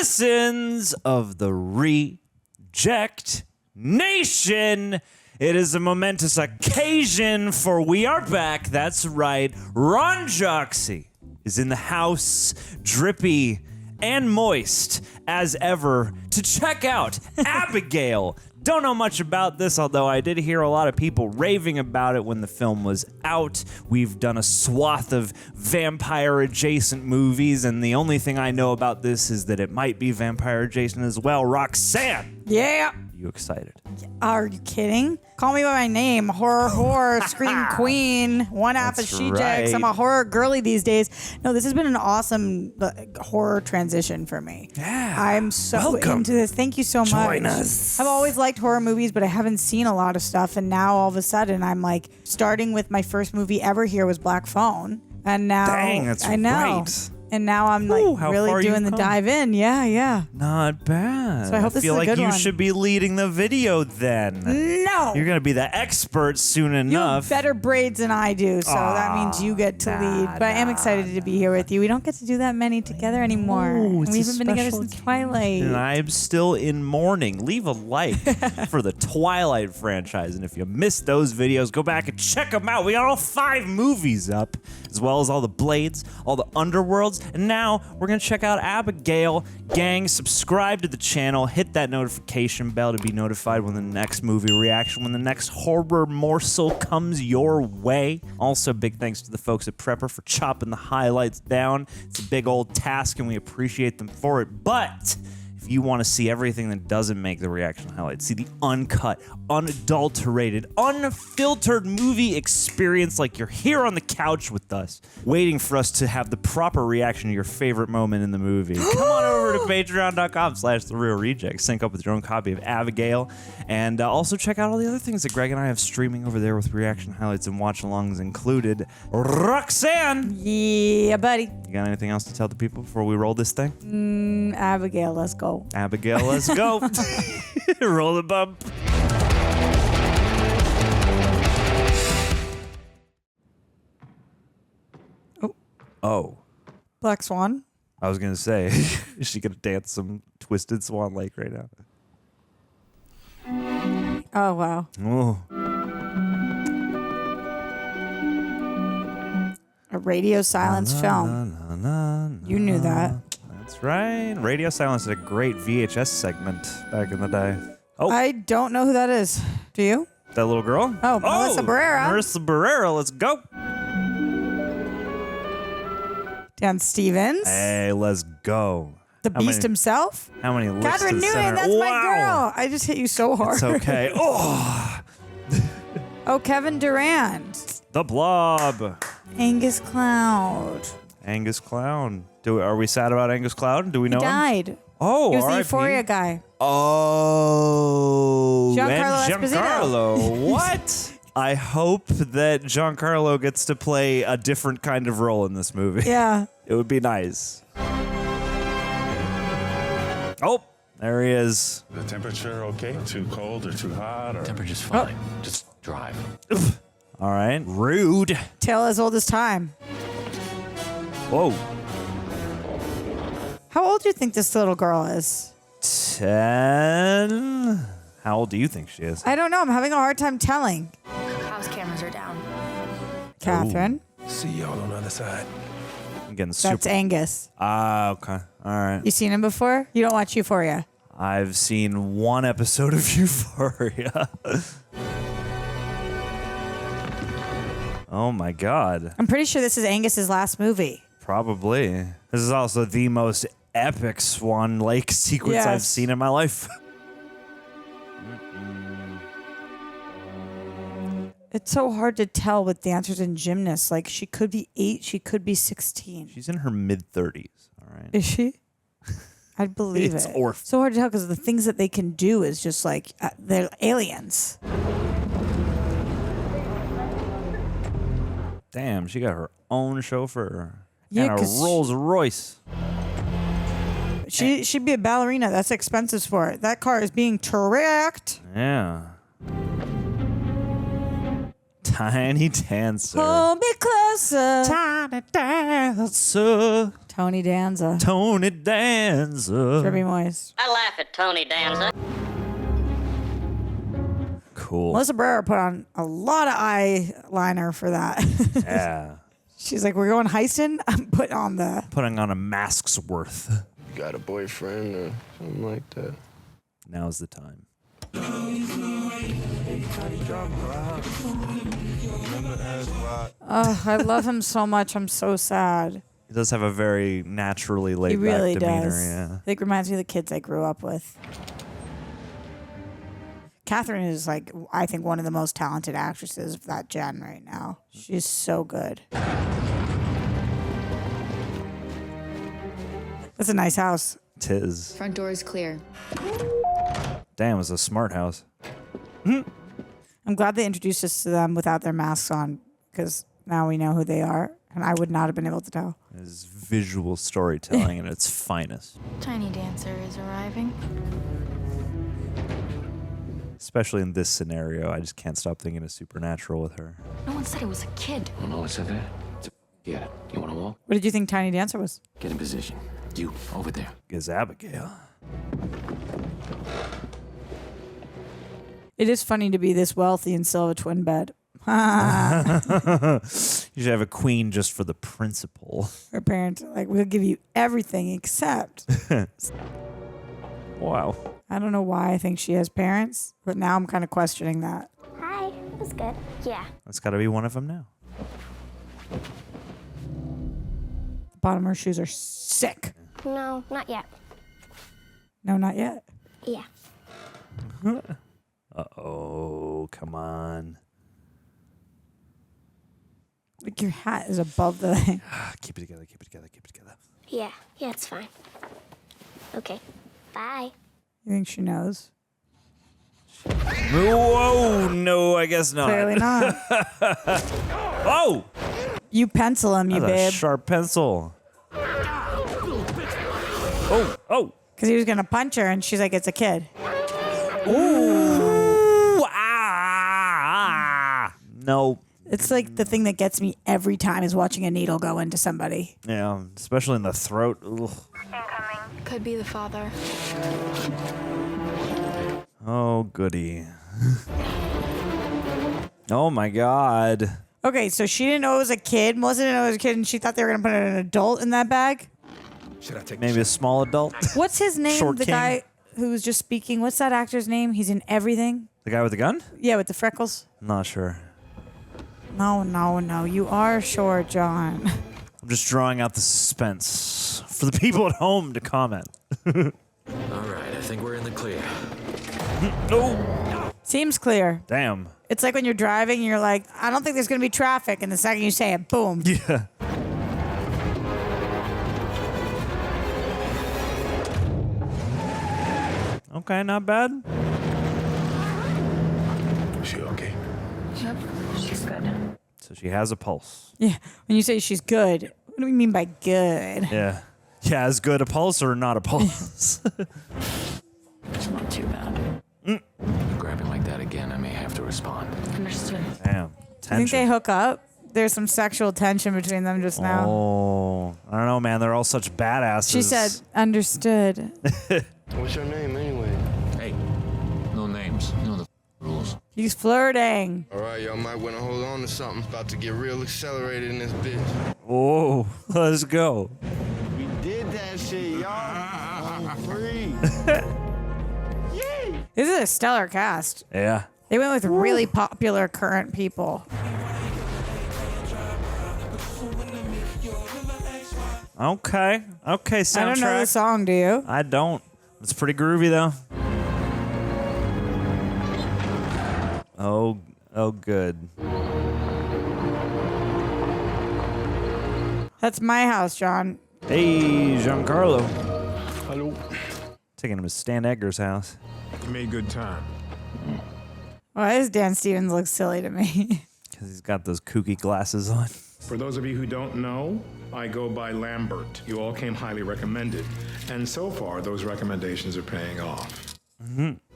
citizens of the Reject Nation. It is a momentous occasion, for we are back. That's right. RonJoxy is in the house, drippy and moist as ever, to check out Abigail. Don't know much about this, although I did hear a lot of people raving about it when the film was out. We've done a swath of vampire-adjacent movies, and the only thing I know about this is that it might be vampire-adjacent as well. Roxanne! Yeah. You excited? Are you kidding? Call me by my name. Horror, scream queen, one half of She-Jax. right. I'm a horror girly these days. No, this has been an awesome horror transition for me. Yeah. I'm so into this. Thank you so much. Join us. I've always liked horror movies, but I haven't seen a lot of stuff. And now all of a sudden I'm like, starting with my first movie ever here was Black Phone. And now Dang, that's I know. right. And now I'm like Ooh, how far really doing you've the come. dive in. Yeah. Not bad. So I hope this feel is a like good you one. should be leading the video then. No. You're gonna be the expert soon You enough. have better braids than I do, so that means you get to lead. But I am excited to be here with you. We don't get to do that many together anymore. Ooh, And it's we a haven't been together special since Twilight. And I'm still in mourning. Leave a like for the Twilight franchise. And if you missed those videos, go back and check them out. We got all 5 movies up, as well as all the Blades, all the Underworlds. And now we're going to check out Abigail. Gang, subscribe to the channel. Hit that notification bell to be notified when the next movie reaction, when the next horror morsel comes your way. Also, big thanks to the folks at Prepper for chopping the highlights down. It's a big old task, and we appreciate them for it. But if you want to see everything that doesn't make the reaction highlights, see the uncut, unadulterated, unfiltered movie experience like you're here on the couch with us, waiting for us to have the proper reaction to your favorite moment in the movie, come on over to patreon.com/therealreject. Sync up with your own copy of Abigail. And also check out all the other things that Greg and I have streaming over there with reaction highlights and watch-alongs included. Roxanne! Yeah, buddy. You got anything else to tell the people before we roll this thing? Abigail, let's go. Abigail, let's go. Roll the bump. Oh. Black Swan. I was going to say, is she going to dance some Twisted Swan Lake right now? Oh, wow. Oh. A radio silence film. You knew that. That's right. Radio Silence is a great VHS segment back in the day. Oh, I don't know who that is. Do you? that little girl? Oh, Melissa Barrera. Melissa Barrera, let's go. Dan Stevens. Hey, let's go. The Beast himself. How many licks Kathryn to the Newton, center? that's my Wow. girl. I just hit you so hard. It's okay. Oh, Oh, Kevin Durand. the Blob. Angus Cloud. Angus Cloud. Are we sad about Angus Cloud? Do we know him? Died. Oh, He was the R.I.P. Euphoria guy. Oh, Giancarlo and Esposito. Giancarlo. What? I hope that Giancarlo gets to play a different kind of role in this movie. Yeah. It would be nice. Oh, there he is. The temperature okay? Too cold or too hot? Or Temperature's fine. Just drive. All right. Rude. Tale as old as time. Whoa. How old do you think this little girl is? 10. How old do you think she is? I don't know. I'm having a hard time telling. House cameras are down. Kathryn. see y'all on the other side. I'm getting super. That's Angus. Ah, okay. All right. You seen him before? You don't watch Euphoria. I've seen one episode of Euphoria. Oh my God. I'm pretty sure this is Angus's last movie. Probably. This is also the most epic Swan Lake sequence Yes. I've seen in my life. It's so hard to tell with dancers and gymnasts. Like, she could be 8, she could be 16. She's in her mid-30s, all right? Is she? I'd believe It's it. orphan. So hard to tell because the things that they can do is just like, they're aliens. Damn, she got her own chauffeur. Yeah, and a 'cause Rolls Royce. She'd be a ballerina. That's expensive sport. That car is being tracked. Yeah. Tiny Dancer. Hold me closer. Tiny Dancer. Tony Danza. Tony Danza. Trippy Moist. I laugh at Tony Danza. Cool. Melissa Barrera put on a lot of eyeliner for that. Yeah. She's like, we're going heisting? I'm putting on a mask's worth. Got a boyfriend or something like that. Now's the time. I love him so much. I'm so sad. He does have a very naturally laid He really back demeanor. does. Yeah. I think reminds me of the kids I grew up with. Kathryn is like, I think, one of the most talented actresses of that gen right now. She's so good. That's a nice house. Tis. Front door is clear. Damn, it's a smart house. I'm glad they introduced us to them without their masks on, because now we know who they are, and I would not have been able to tell. It is visual storytelling at its finest. Tiny dancer is arriving. Especially in this scenario, I just can't stop thinking of Supernatural with her. No one said it was a kid. Oh, no, it's okay. Yeah, you want to walk? What did you think Tiny Dancer was? Get in position. You, over there. Is Abigail. It is funny to be this wealthy and still have a twin bed. You should have a queen just for the principal. Her parents are like, we'll give you everything except. Wow. I don't know why I think she has parents, but now I'm kind of questioning that. Hi, it was good. Yeah. That's got to be one of them now. The bottom of her shoes are sick. No, not yet. No, not yet. Yeah. Uh-oh, come on. Like your hat is above the thing. Keep it together, keep it together, keep it together. Yeah, it's fine. Okay, bye. You think she knows? Whoa, no, I guess not. Clearly not. Oh! You pencil him, you That's a babe. sharp pencil. Oh. Because he was going to punch her, and she's like, it's a kid. Ooh, ah. No. It's like the thing that gets me every time is watching a needle go into somebody. Yeah, especially in the throat. Ugh. Could be the father. Oh, goody. Oh, my God. Okay, so she didn't know it was a kid. Melissa didn't know it was a kid, and she thought they were going to put an adult in that bag. Should I take Maybe a small adult? What's his name? Short the king. guy who was just speaking. What's that actor's name? He's in everything. The guy with the gun? Yeah, with the freckles. Not sure. No. You are sure, John. I'm just drawing out the suspense for the people at home to comment. All right, I think we're in the clear. No. Seems clear. Damn. It's like when you're driving and you're like, I don't think there's going to be traffic. And the second you say it, boom. Yeah. Okay, not bad. Is she okay? Yep, she's good. So she has a pulse. Yeah. When you say she's good, what do we mean by good? Yeah. Yeah, as good a pulse or not a pulse? It's not too bad. Grabbing like that again, I may have to respond. Understood. Damn. I think they Tension. hook up. There's some sexual tension between them just now. Oh, I don't know, man. They're all such badasses. She said, understood. What's your name anyway? Hey, no names. You know the rules. He's flirting. All right, y'all might want to hold on to something. It's about to get real accelerated in this bitch. Oh, let's go. We did that shit, y'all. I'm free. This is a stellar cast. Yeah. They went with really popular current people. Okay. Okay, soundtrack. I don't know the song, do you? I don't. It's pretty groovy, though. Oh, good. That's my house, John. Hey, Giancarlo. Hello. Taking him to Stan Edgar's house. You made good time. Why does Dan Stevens look silly to me? Because he's got those kooky glasses on. For those of you who don't know, I go by Lambert. You all came highly recommended. And so far, those recommendations are paying off.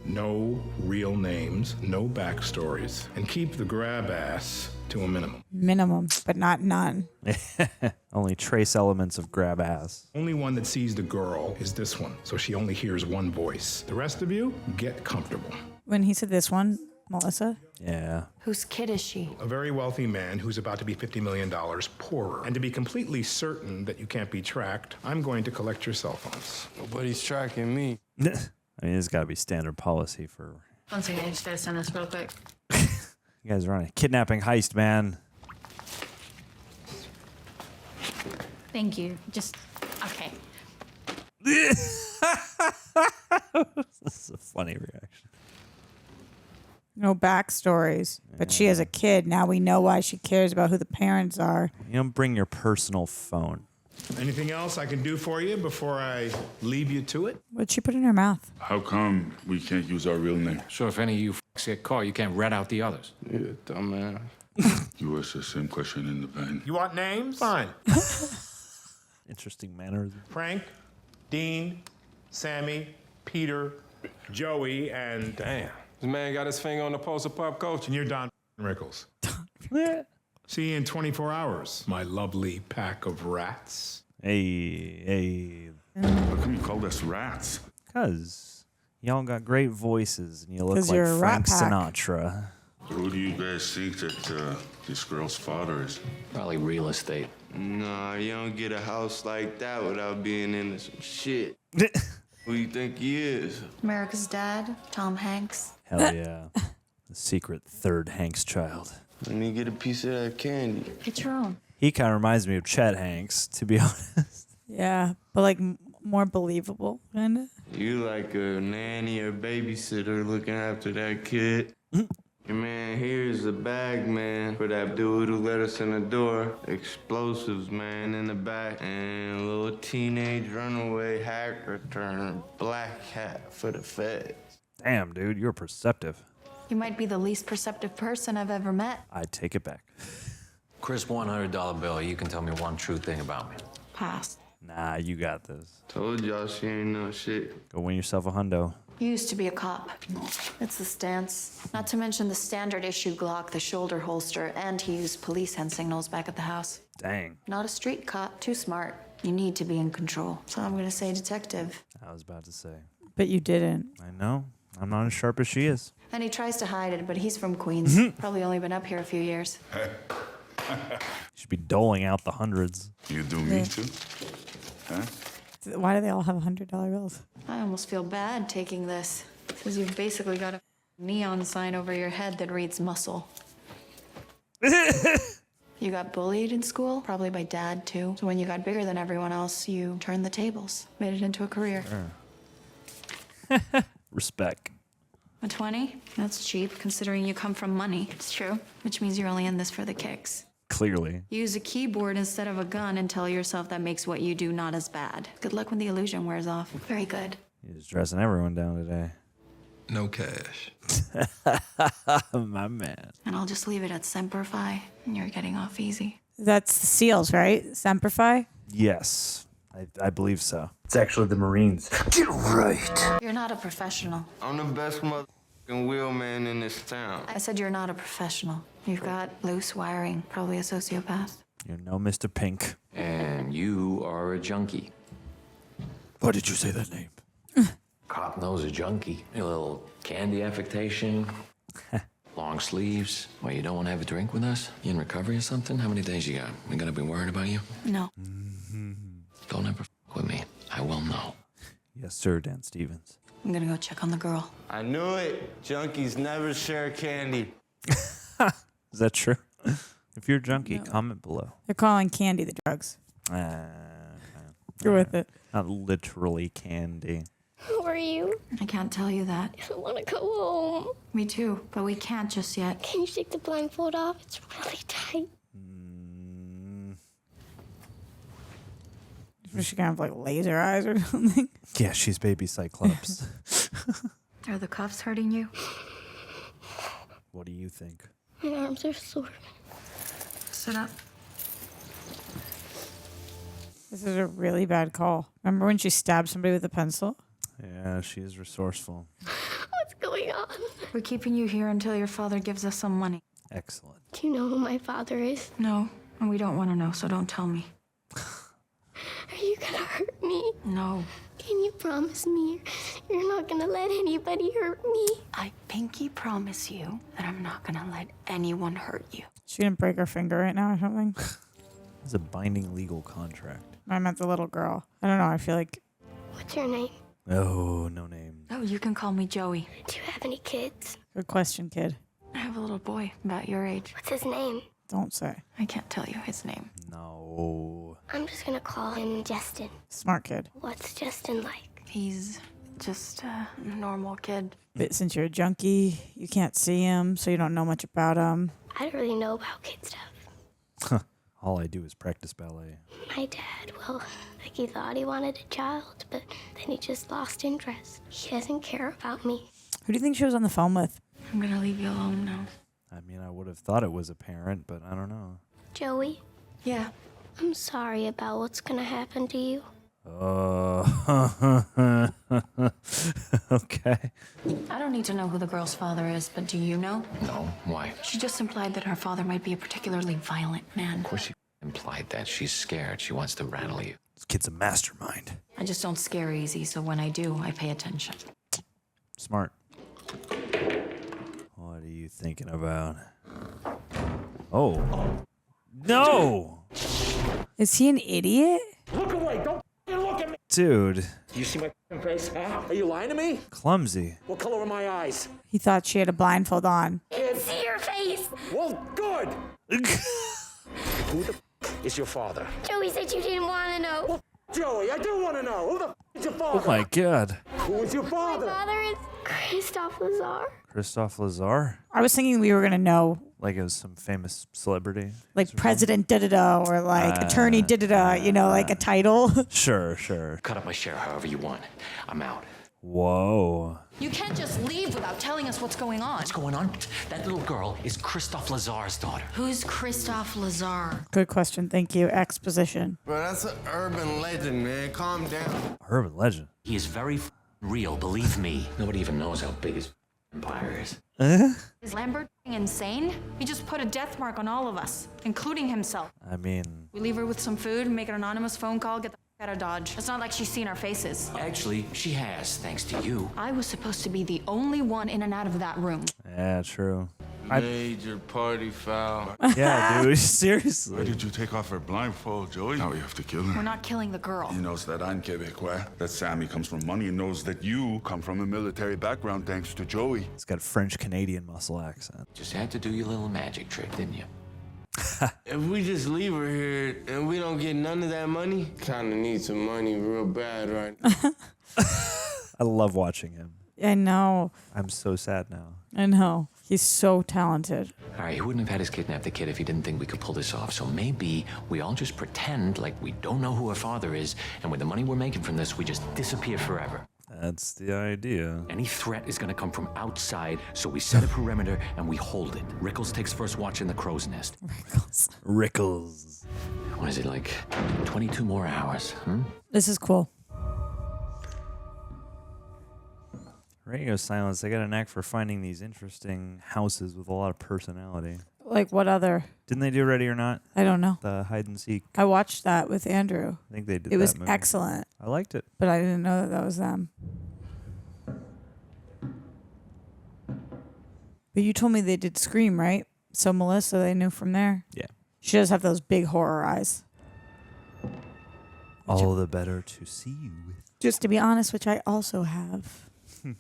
No real names, no backstories. And keep the grab ass to a minimum. Minimum, but not none. Only trace elements of grab ass. Only one that sees the girl is this one, so she only hears one voice. The rest of you, get comfortable. When he said this one, Melissa? Yeah. Whose kid is she? A very wealthy man who's about to be $50 million poorer. And to be completely certain that you can't be tracked, I'm going to collect your cell phones. Nobody's tracking me. I mean, it's got to be standard policy for... One second, I just gotta send this real quick. You guys are on a kidnapping heist, man. Thank you. Just, okay. This is a funny reaction. No backstories. But she has a kid. Now we know why she cares about who the parents are. You don't bring your personal phone. Anything else I can do for you before I leave you to it? What'd she put in her mouth? How come we can't use our real name? So if any of you f***s get caught, you can't rat out the others. Yeah, dumbass. You asked the same question in the van. You want names? Fine. Interesting manner. Frank, Dean, Sammy, Peter, Joey, and... Damn. This man got his finger on the pulse of pop culture. And you're Don Rickles. See you in 24 hours, my lovely pack of rats. Hey. How come you called us rats? Because y'all got great voices and you look 'Cause like you're a Frank rat pack. Sinatra. Who do you guys think that this girl's father is? Probably real estate. Nah, you don't get a house like that without being into some shit. Who you think he is? America's Dad, Tom Hanks. Hell yeah. The secret third Hanks child. Let me get a piece of that candy. Get your own. He kind of reminds me of Chet Hanks, to be honest. Yeah, but like more believable, kind of. You like a nanny or babysitter looking after that kid. Your man here is a bag man for that dude who let us in the door. Explosives man in the back. And a little teenage runaway hacker turned black hat for the feds. Damn, dude, you're perceptive. You might be the least perceptive person I've ever met. I take it back. Crisp $100 bill, you can tell me one true thing about me. Pass. Nah, you got this. Told y'all she ain't no shit. Go win yourself a hundo. You used to be a cop. It's the stance. Not to mention the standard issue Glock, the shoulder holster, and he used police hand signals back at the house. Dang. Not a street cop, too smart. You need to be in control. So I'm gonna say detective. I was about to say. But you didn't. I know. I'm not as sharp as she is. And he tries to hide it, but he's from Queens. Probably only been up here a few years. Should be doling out the hundreds. You do me too? Huh? Why do they all have $100 bills? I almost feel bad taking this, because you've basically got a neon sign over your head that reads muscle. You got bullied in school, probably by Dad too. So when you got bigger than everyone else, you turned the tables, made it into a career. Respect. A 20? That's cheap, considering you come from money. It's true, which means you're only in this for the kicks. Clearly. Use a keyboard instead of a gun and tell yourself that makes what you do not as bad. Good luck when the illusion wears off. Very good. He's dressing everyone down today. No cash. My man. And I'll just leave it at Semper Fi, and you're getting off easy. That's the SEALs, right? Semper Fi? Yes, I believe so. It's actually the Marines. Get right. You're not a professional. I'm the best motherfucking wheelman in this town. I said you're not a professional. You've got loose wiring, probably a sociopath. You're no Mr. Pink. And you are a junkie. Why did you say that name? Cop knows a junkie. A little candy affectation. Long sleeves. Why, you don't want to have a drink with us? You in recovery or something? How many days you got? We gonna be worried about you? No. Don't ever f with me. I will know. Yes, sir, Dan Stevens. I'm gonna go check on the girl. I knew it. Junkies never share candy. Is that true? If you're a junkie, comment below. They're calling candy the drugs. You're with it. Not literally candy. Who are you? I can't tell you that. I want to go home. Me too, but we can't just yet. Can you take the blindfold off? It's really tight. Was she gonna have like laser eyes or something? Yeah, she's baby Cyclops. Are the cuffs hurting you? What do you think? My arms are sore. Sit up. This is a really bad call. Remember when she stabbed somebody with a pencil? Yeah, she is resourceful. What's going on? We're keeping you here until your father gives us some money. Excellent. Do you know who my father is? No, and we don't want to know, so don't tell me. Are you gonna hurt me? No. Can you promise me you're not gonna let anybody hurt me? I pinky promise you that I'm not gonna let anyone hurt you. She didn't break her finger right now or something. It's a binding legal contract. I meant the little girl. I don't know. I feel like What's your name? Oh, no name. Oh, you can call me Joey. Do you have any kids? good question, kid. I have a little boy about your age. What's his name? Don't say. I can't tell you his name. No. I'm just gonna call him Justin. Smart kid. What's Justin like? He's just a normal kid. But since you're a junkie, you can't see him, so you don't know much about him. I don't really know about kid stuff. All I do is practice ballet. My dad, well, like he thought he wanted a child, but then he just lost interest. He doesn't care about me. Who do you think she was on the phone with? I'm gonna leave you alone now. I mean, I would have thought it was a parent, but I don't know. Joey, Yeah. I'm sorry about what's gonna happen to you. Okay. I don't need to know who the girl's father is, but do you know? No, why? She just implied that her father might be a particularly violent man. Of course she implied that. She's scared. She wants to rattle you. This kid's a mastermind. I just don't scare easy, so when I do, I pay attention. Smart. What are you thinking about? Oh. No! Is he an idiot? Look away! Don't look at me! Dude. You see my face? Huh? Are you lying to me? Clumsy. What color are my eyes? He thought she had a blindfold on. I can see your face. Well, good! Who the is your father? Joey said you didn't want to know. Well, Joey, I do want to know. Who the is your father? Oh my god. Who is your My father? father is Christophe Lazar. Christophe Lazar? I was thinking we were going to know, Like it was some famous celebrity. like President da-da-da or like Attorney da-da-da, you know, like a title. Sure, sure. Cut up my share however you want. I'm out. Whoa. You can't just leave without telling us what's going on. What's going on? That little girl is Christophe Lazar's daughter. Who's Christophe Lazar? Good question. Thank you. Exposition. Bro, that's an urban legend, man. Calm down. Urban legend. He is very real, believe me. Nobody even knows how big his empire is. Is Lambert insane? He just put a death mark on all of us, including himself. I mean, We leave her with some food, make an anonymous phone call, get the out of Dodge. It's not like she's seen our faces. Actually, she has, thanks to you. I was supposed to be the only one in and out of that room. yeah, true. Major party foul. Yeah, dude, seriously. Why did you take off her blindfold, Joey? Now we have to kill her. We're not killing the girl. He knows that I'm Quebecois, that Sammy comes from money, and knows that you come from a military background thanks to Joey. He's got a French-Canadian muscle accent. Just had to do your little magic trick, didn't you? If we just leave her here and we don't get none of that money, kinda need some money real bad right now. I love watching him. I know. I'm so sad now. I know. He's so talented. All right, he wouldn't have had us kidnap the kid if he didn't think we could pull this off. So maybe we all just pretend like we don't know who her father is, and with the money we're making from this, we just disappear forever. That's the idea. Any threat is gonna come from outside, so we set a perimeter and we hold it. Rickles takes first watch in the crow's nest. Rickles. What is it, like 22 more hours, This is cool. Radio silence. They got a knack for finding these interesting houses with a lot of personality. Like what other? Didn't they do Ready or Not? I don't know. The hide and seek. I watched that with Andrew. I think they did. It was that movie. excellent, I liked it. but I didn't know that that was them. But you told me they did Scream, right? So Melissa, they knew from there. Yeah. She does have those big horror eyes. All the better to see you with. Just to be honest, which I also have. You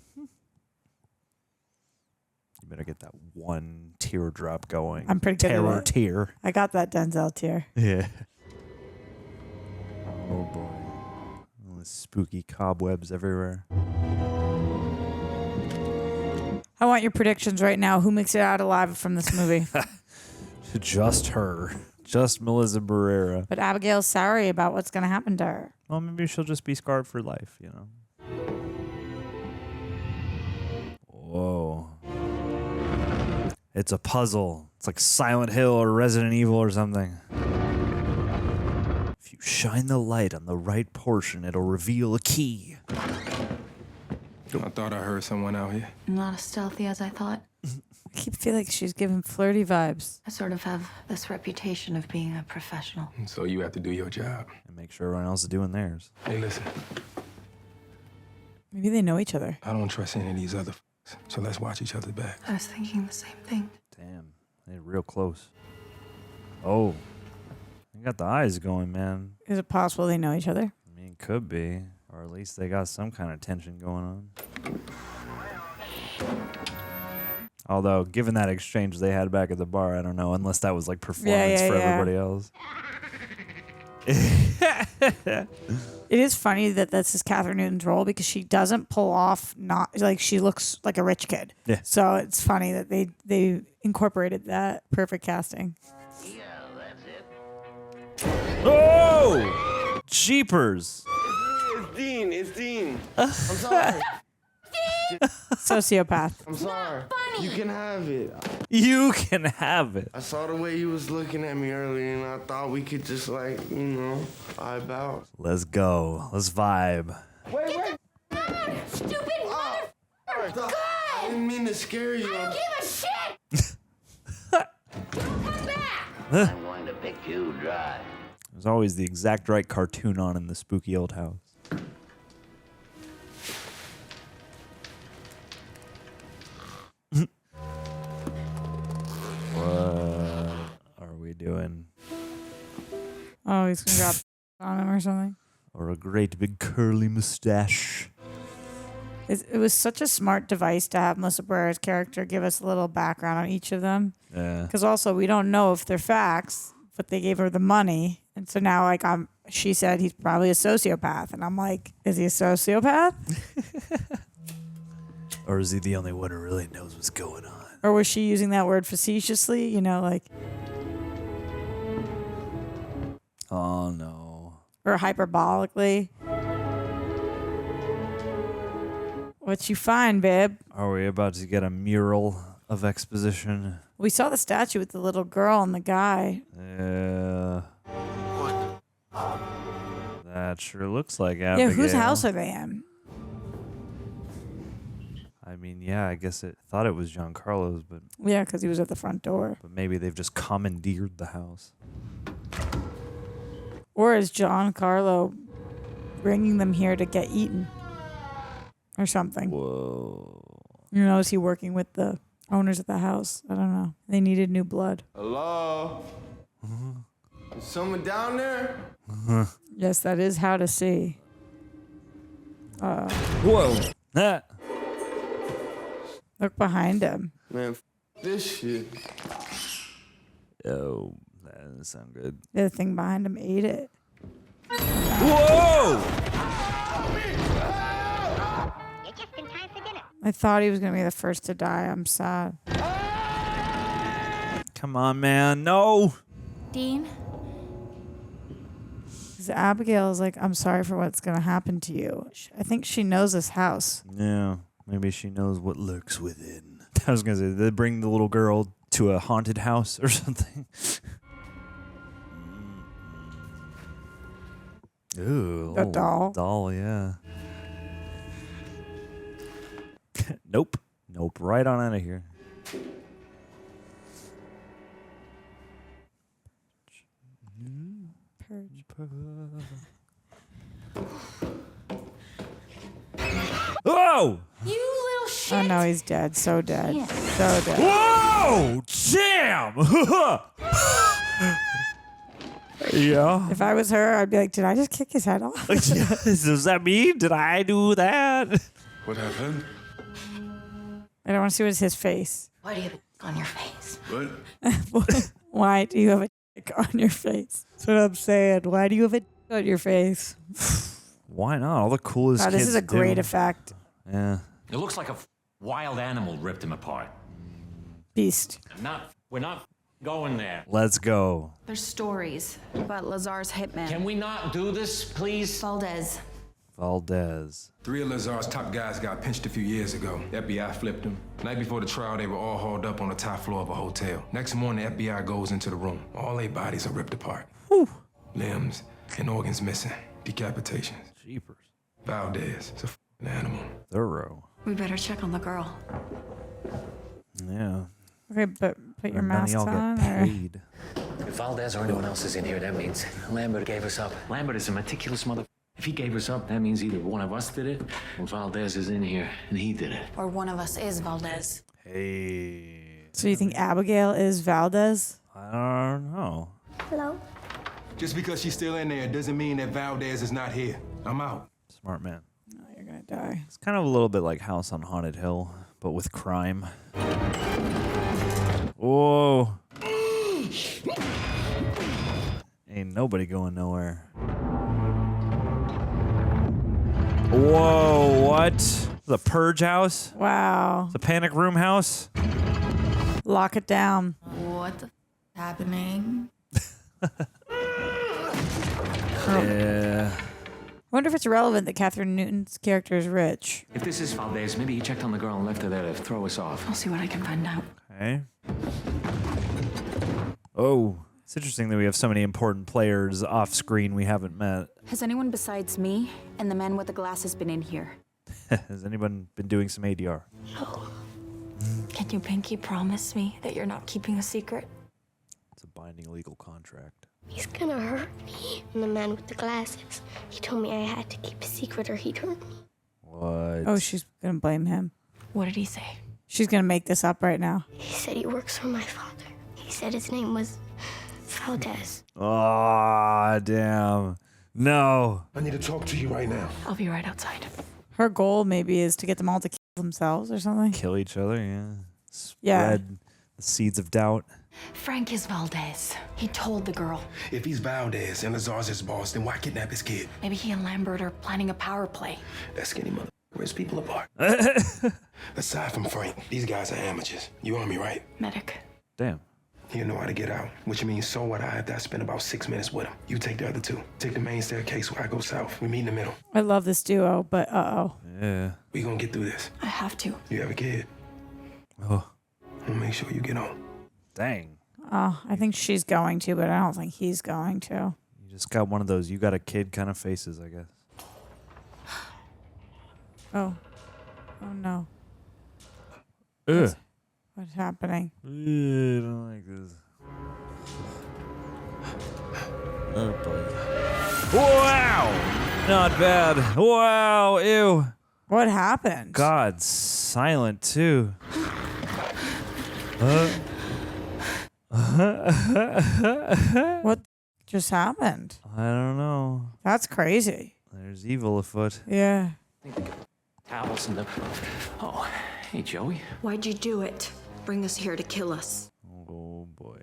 better get that one teardrop going. I'm pretty good at Terror it. tear. I got that Denzel tear. Yeah. Oh boy. All the spooky cobwebs everywhere. I want your predictions right now. Who makes it out alive from this movie? Just her. Just Melissa Barrera. But Abigail's sorry about what's going to happen to her. Well, maybe she'll just be scarred for life, you know. Whoa. It's a puzzle. It's like Silent Hill or Resident Evil or something. If you shine the light on the right portion, it'll reveal a key. I thought I heard someone out here. Not as stealthy as I thought. I keep feeling like she's giving flirty vibes. I sort of have this reputation of being a professional. So you have to do your job. And make sure everyone else is doing theirs. Hey, listen. Maybe they know each other. I don't trust any of these other so let's watch each other's back. I was thinking the same thing. Damn, they're real close. Oh, they got the eyes going, man. Is it possible they know each other? I mean, could be. Or at least they got some kind of tension going on. Although, given that exchange they had back at the bar, I don't know, unless that was like performance for everybody else. It is funny that this is Kathryn Newton's role because she doesn't pull off not like she looks like a rich kid. Yeah. So it's funny that they incorporated that perfect casting. Yeah, that's it. Oh! Jeepers! It's Dean. I'm sorry. Sociopath. I'm sorry. You can have it. You can have it. I saw the way you was looking at me earlier, and I thought we could just vibe out. Let's go. Let's vibe. Wait. Stupid motherfucker! I didn't mean to scare you. I don't give a shit! Come back! I'm going to pick you dry. There's always the exact right cartoon on in the spooky old house. What are we doing? Oh, he's gonna drop on him or something. Or a great big curly mustache. It was such a smart device to have Melissa Barrera's character give us a little background on each of them. Yeah. Because also we don't know if they're facts, but they gave her the money, and so now she said he's probably a sociopath, and I'm like, is he a sociopath? Or is he the only one who really knows what's going on? Or was she using that word facetiously? You know, like. Oh no. Or hyperbolically. What you find, babe? Are we about to get a mural of exposition? We saw the statue with the little girl and the guy. Yeah. That sure looks like Abigail. Yeah, whose house are they in? I mean, yeah, I guess it thought it was Giancarlo's, but Yeah, because he was at the front door. but maybe they've just commandeered the house. Or is Giancarlo bringing them here to get eaten? Or something. Whoa. You know, is he working with the owners of the house? I don't know. They needed new blood. Hello? Is someone down there? Yes, that is how to see. Whoa. Ah. Look behind him. Man, this shit. Oh, that doesn't sound good. The thing behind him ate it. Whoa! You're just in time for dinner. I thought he was going to be the first to die. I'm sad. Come on, man. No. Dean? Because Abigail is like, I'm sorry for what's going to happen to you. I think she knows this house. Yeah. Maybe she knows what lurks within. I was going to say, they bring the little girl to a haunted house or something. Ooh. A doll? Doll, yeah. Nope. Nope. Right on out of here. Whoa! You little shit! Oh no, he's dead. So dead. Yeah. So dead. Whoa! Jam! Yeah. If I was her, I'd be like, did I just kick his head off? Does that mean? Did I do that? What happened? I don't want to see what's his face. Why do you have a on your face? What? Why do you have a dick on your face? That's what I'm saying. Why do you have a dick on your face? Why not? All the coolest Wow, this kids is a great do. effect. Yeah. It looks like a wild animal ripped him apart. Beast. We're not going there. Let's go. There's stories about Lazar's hitman. Can we not do this, please? Valdez. Valdez. 3 of Lazar's top guys got pinched a few years ago. The FBI flipped them. Night before the trial, they were all hauled up on the top floor of a hotel. Next morning, the FBI goes into the room. All 8 bodies are ripped apart. Whew. Limbs and organs missing. Decapitations. Jeepers. Valdez is a f***ing animal. Thorough. We better check on the girl. Yeah. Okay, but put your And then masks y'all get on. Or... paid. If Valdez or anyone else is in here, that means Lambert gave us up. Lambert is a meticulous mother. If he gave us up, that means either one of us did it, or Valdez is in here and he did it. Or one of us is Valdez. Hey. So you think Abigail is Valdez? I don't know. Hello? Just because she's still in there doesn't mean that Valdez is not here. I'm out. Smart man. Oh, you're gonna die. It's kind of a little bit like House on Haunted Hill, but with crime. Whoa. Ain't nobody going nowhere. Whoa, what? The Purge house? Wow. The Panic Room house? Lock it down. What the happening? Yeah. I wonder if it's relevant that Kathryn Newton's character is rich. If this is Valdez, maybe he checked on the girl and left her there to throw us off. I'll see what I can find out. Okay. Oh, it's interesting that we have so many important players off screen we haven't met. Has anyone besides me and the man with the glasses been in here? Has anyone been doing some ADR? No. Can you pinky promise me that you're not keeping a secret? It's a binding legal contract. He's gonna hurt me. And the man with the glasses, he told me I had to keep a secret or he'd hurt me. What? Oh, she's gonna blame him. What did he say? She's gonna make this up right now. He said he works for my father. He said his name was Valdez. Aw, damn. No. I need to talk to you right now. I'll be right outside. Her goal maybe is to get them all to kill themselves or something. Kill each other, yeah. Yeah. Spread the seeds of doubt. Frank is Valdez. He told the girl. If he's Valdez and Lazar's his boss, then why kidnap his kid? Maybe he and Lambert are planning a power play. That skinny mother rips people apart. Aside from Frank, these guys are amateurs. You on me, right? Medic. Damn. You know how to get out, which means so what? I have to spend about 6 minutes with him. You take the other two. Take the main staircase where I go south. We meet in the middle. I love this duo, but uh-oh. Yeah. We gonna get through this. I have to. You have a kid. Oh. We'll make sure you get home. Dang. Oh, I think she's going to, but I don't think he's going to. You just got one of those you got a kid kind of faces, I guess. Oh. Oh no. Ugh. What's happening? I don't like this. Oh boy. Wow! Not bad. Wow, ew. What happened? God's silent too. What just happened? I don't know. That's crazy. There's evil afoot. Yeah. Towels in the... Oh, hey, Joey. Why'd you do it? Bring us here to kill us. Oh boy.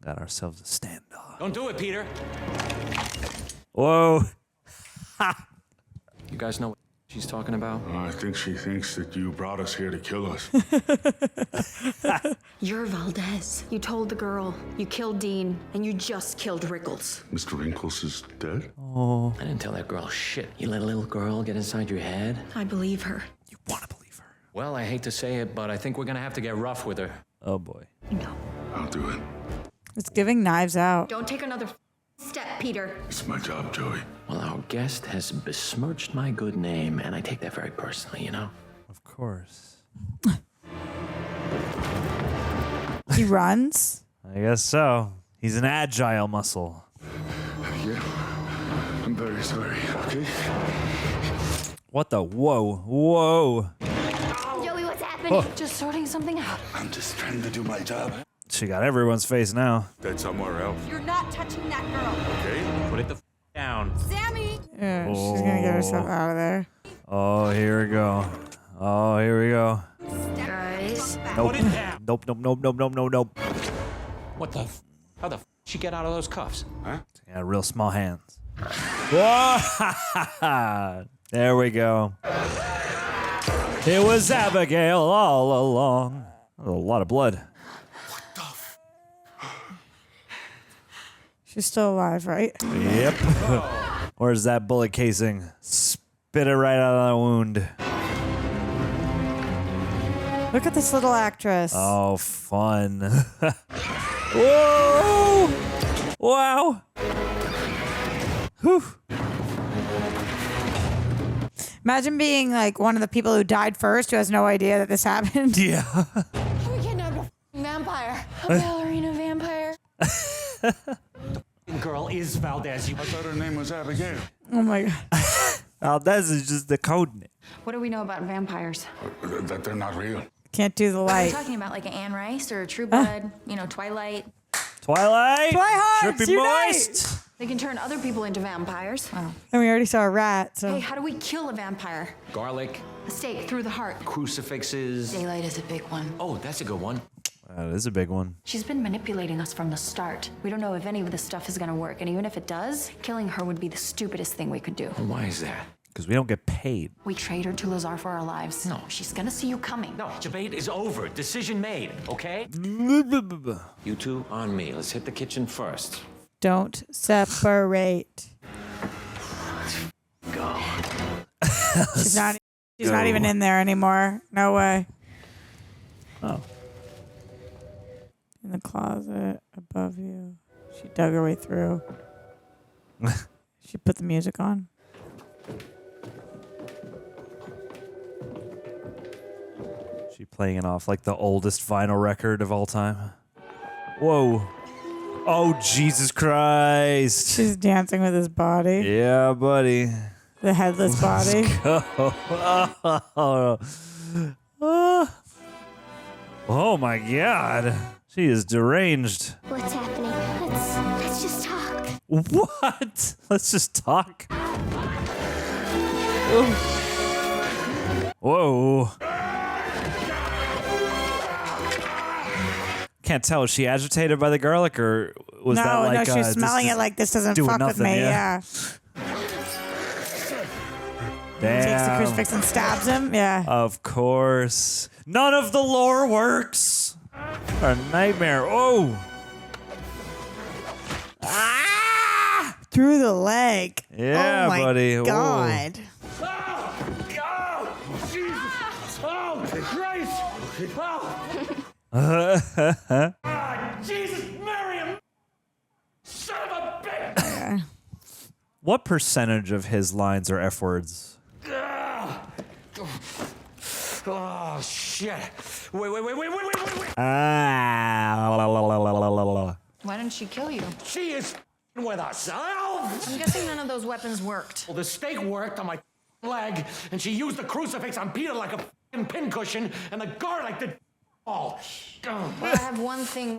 Got ourselves a standoff. Don't do it, Peter. Whoa. You guys know what she's talking about? I think she thinks that you brought us here to kill us. You're Valdez. You told the girl, you killed Dean, and you just killed Rickles. Mr. Wrinkles is dead? Oh. I didn't tell that girl shit. You let a little girl get inside your head? I believe her. You want to believe her? Well, I hate to say it, but I think we're gonna have to get rough with her. Oh boy. No. I'll do it. It's giving Knives Out. Don't take another step, Peter. It's my job, Joey. Well, our guest has besmirched my good name, and I take that very personally, you know? Of course. He runs? I guess so. He's an agile muscle. Yeah. I'm very sorry, okay? What the? Whoa. Whoa. Joey, what's happening? Just sorting something out. I'm just trying to do my job. She got everyone's face now. Dead somewhere else. You're not touching that girl. Okay? Put it the down. Sammy! Yeah, she's gonna get herself out of there. Oh, here we go. Oh, here we go. Guys. Nope. Put it down. Nope, nope, nope, nope, nope, nope, nope. What the? How the? She get out of those cuffs? Huh? Yeah, real small hands. Whoa! There we go. It was Abigail all along. A lot of blood. She's still alive, right? Yep. Where's that bullet casing? Spit it right out of the wound. Look at this little actress. Oh, fun. Whoa! Wow. Whew. Imagine being like one of the people who died first who has no idea that this happened. Yeah. We kidnapped a vampire. vampire. A ballerina vampire. Girl is Valdez. I thought her name was Abigail. Oh my God. Valdez is just the code name. What do we know about vampires? That they're not real. Can't do the Are we light. talking about like an Anne Rice or a True Blood? Twilight. Twilight. Twihearts, Trippy unite! moist. They can turn other people into vampires. Wow. And we already saw a rat, so. Hey, how do we kill a vampire? Garlic, A stake through the heart. crucifixes. Daylight is a big one. Oh, that's a good one. That is a big one. She's been manipulating us from the start. We don't know if any of this stuff is gonna work, and even if it does, killing her would be the stupidest thing we could do. Why is that? Because we don't get paid. We trade her to Lazar for our lives. No. She's gonna see you coming. No, debate is over. Decision made, okay? You two on me. Let's hit the kitchen first. Don't separate. Go. She's not even in there anymore. No way. Oh. In the closet above you. She dug her way through. She put the music on. She playing it off like the oldest vinyl record of all time. Whoa. Oh, Jesus Christ. She's dancing with his body. Yeah, buddy. The headless body. Oh my God. She is deranged. What's happening? Let's just talk. What? Let's just talk. Whoa. Can't tell. Was she agitated by the garlic, or was that like? No, she's smelling it like this doesn't fuck with me. Yeah. Damn. Takes the crucifix and stabs him. Yeah. Of course. None of the lore works. What a nightmare. Oh. Ah! Through the leg. Yeah, oh my buddy. God. Oh, Jesus. Oh, Christ. Oh. Jesus, Miriam. Son of a bitch. What percentage of his lines are F words? Oh, shit. Wait. Why didn't she kill you? She is with us. Oh. I'm guessing none of those weapons worked. Well, the stake worked on my leg, and she used the crucifix on Peter like a pincushion, and the garlic did all. Well, I have one thing.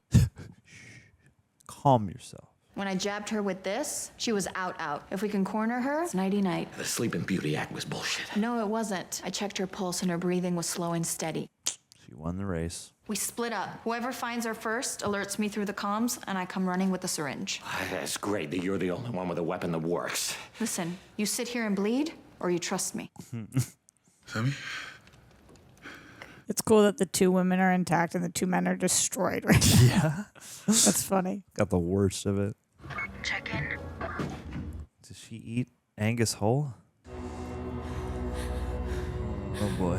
Calm yourself. When I jabbed her with this, she was out. If we can corner her, it's nighty-night. The Sleeping Beauty Act was bullshit. No, it wasn't. I checked her pulse and her breathing was slow and steady. She won the race. We split up. Whoever finds her first alerts me through the comms, and I come running with the syringe. That's great that you're the only one with a weapon that works. Listen, you sit here and bleed, or you trust me. Sammy? It's cool that the two women are intact and the two men are destroyed right now. Yeah. That's funny. Got the worst of it. Check in. Did she eat Angus whole? Oh boy.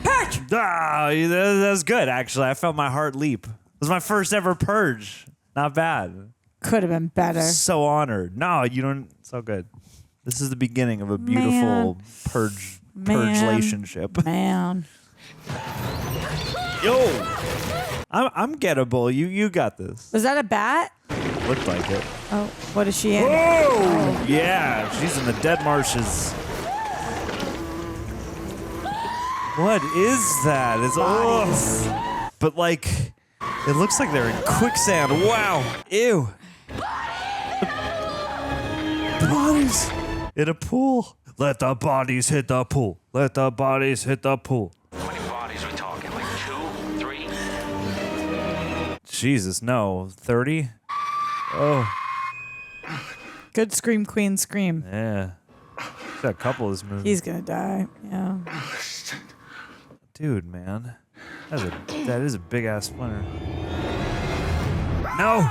Patch! Ah, that was good, actually. I felt my heart leap. It was my first ever purge. Not bad. Could have been better. So honored. No, you don't. So good. This is the beginning of a beautiful purge relationship. Man. Yo, I'm gettable. You got this. Was that a bat? Looked like it. Oh, what is she in? Whoa! Yeah, she's in the dead marshes. What is that? It's Bodies. But like, it looks like they're in quicksand. Wow. Ew. Bodies in a pool. Let the bodies hit the pool. Let the bodies hit the pool. How many bodies are we talking? Like 2, 3? Jesus, no. 30? Oh. Good scream, queen, scream. Yeah. She's got a couple of this movie. He's gonna die. Yeah. Dude, man. That is a big ass splinter. No!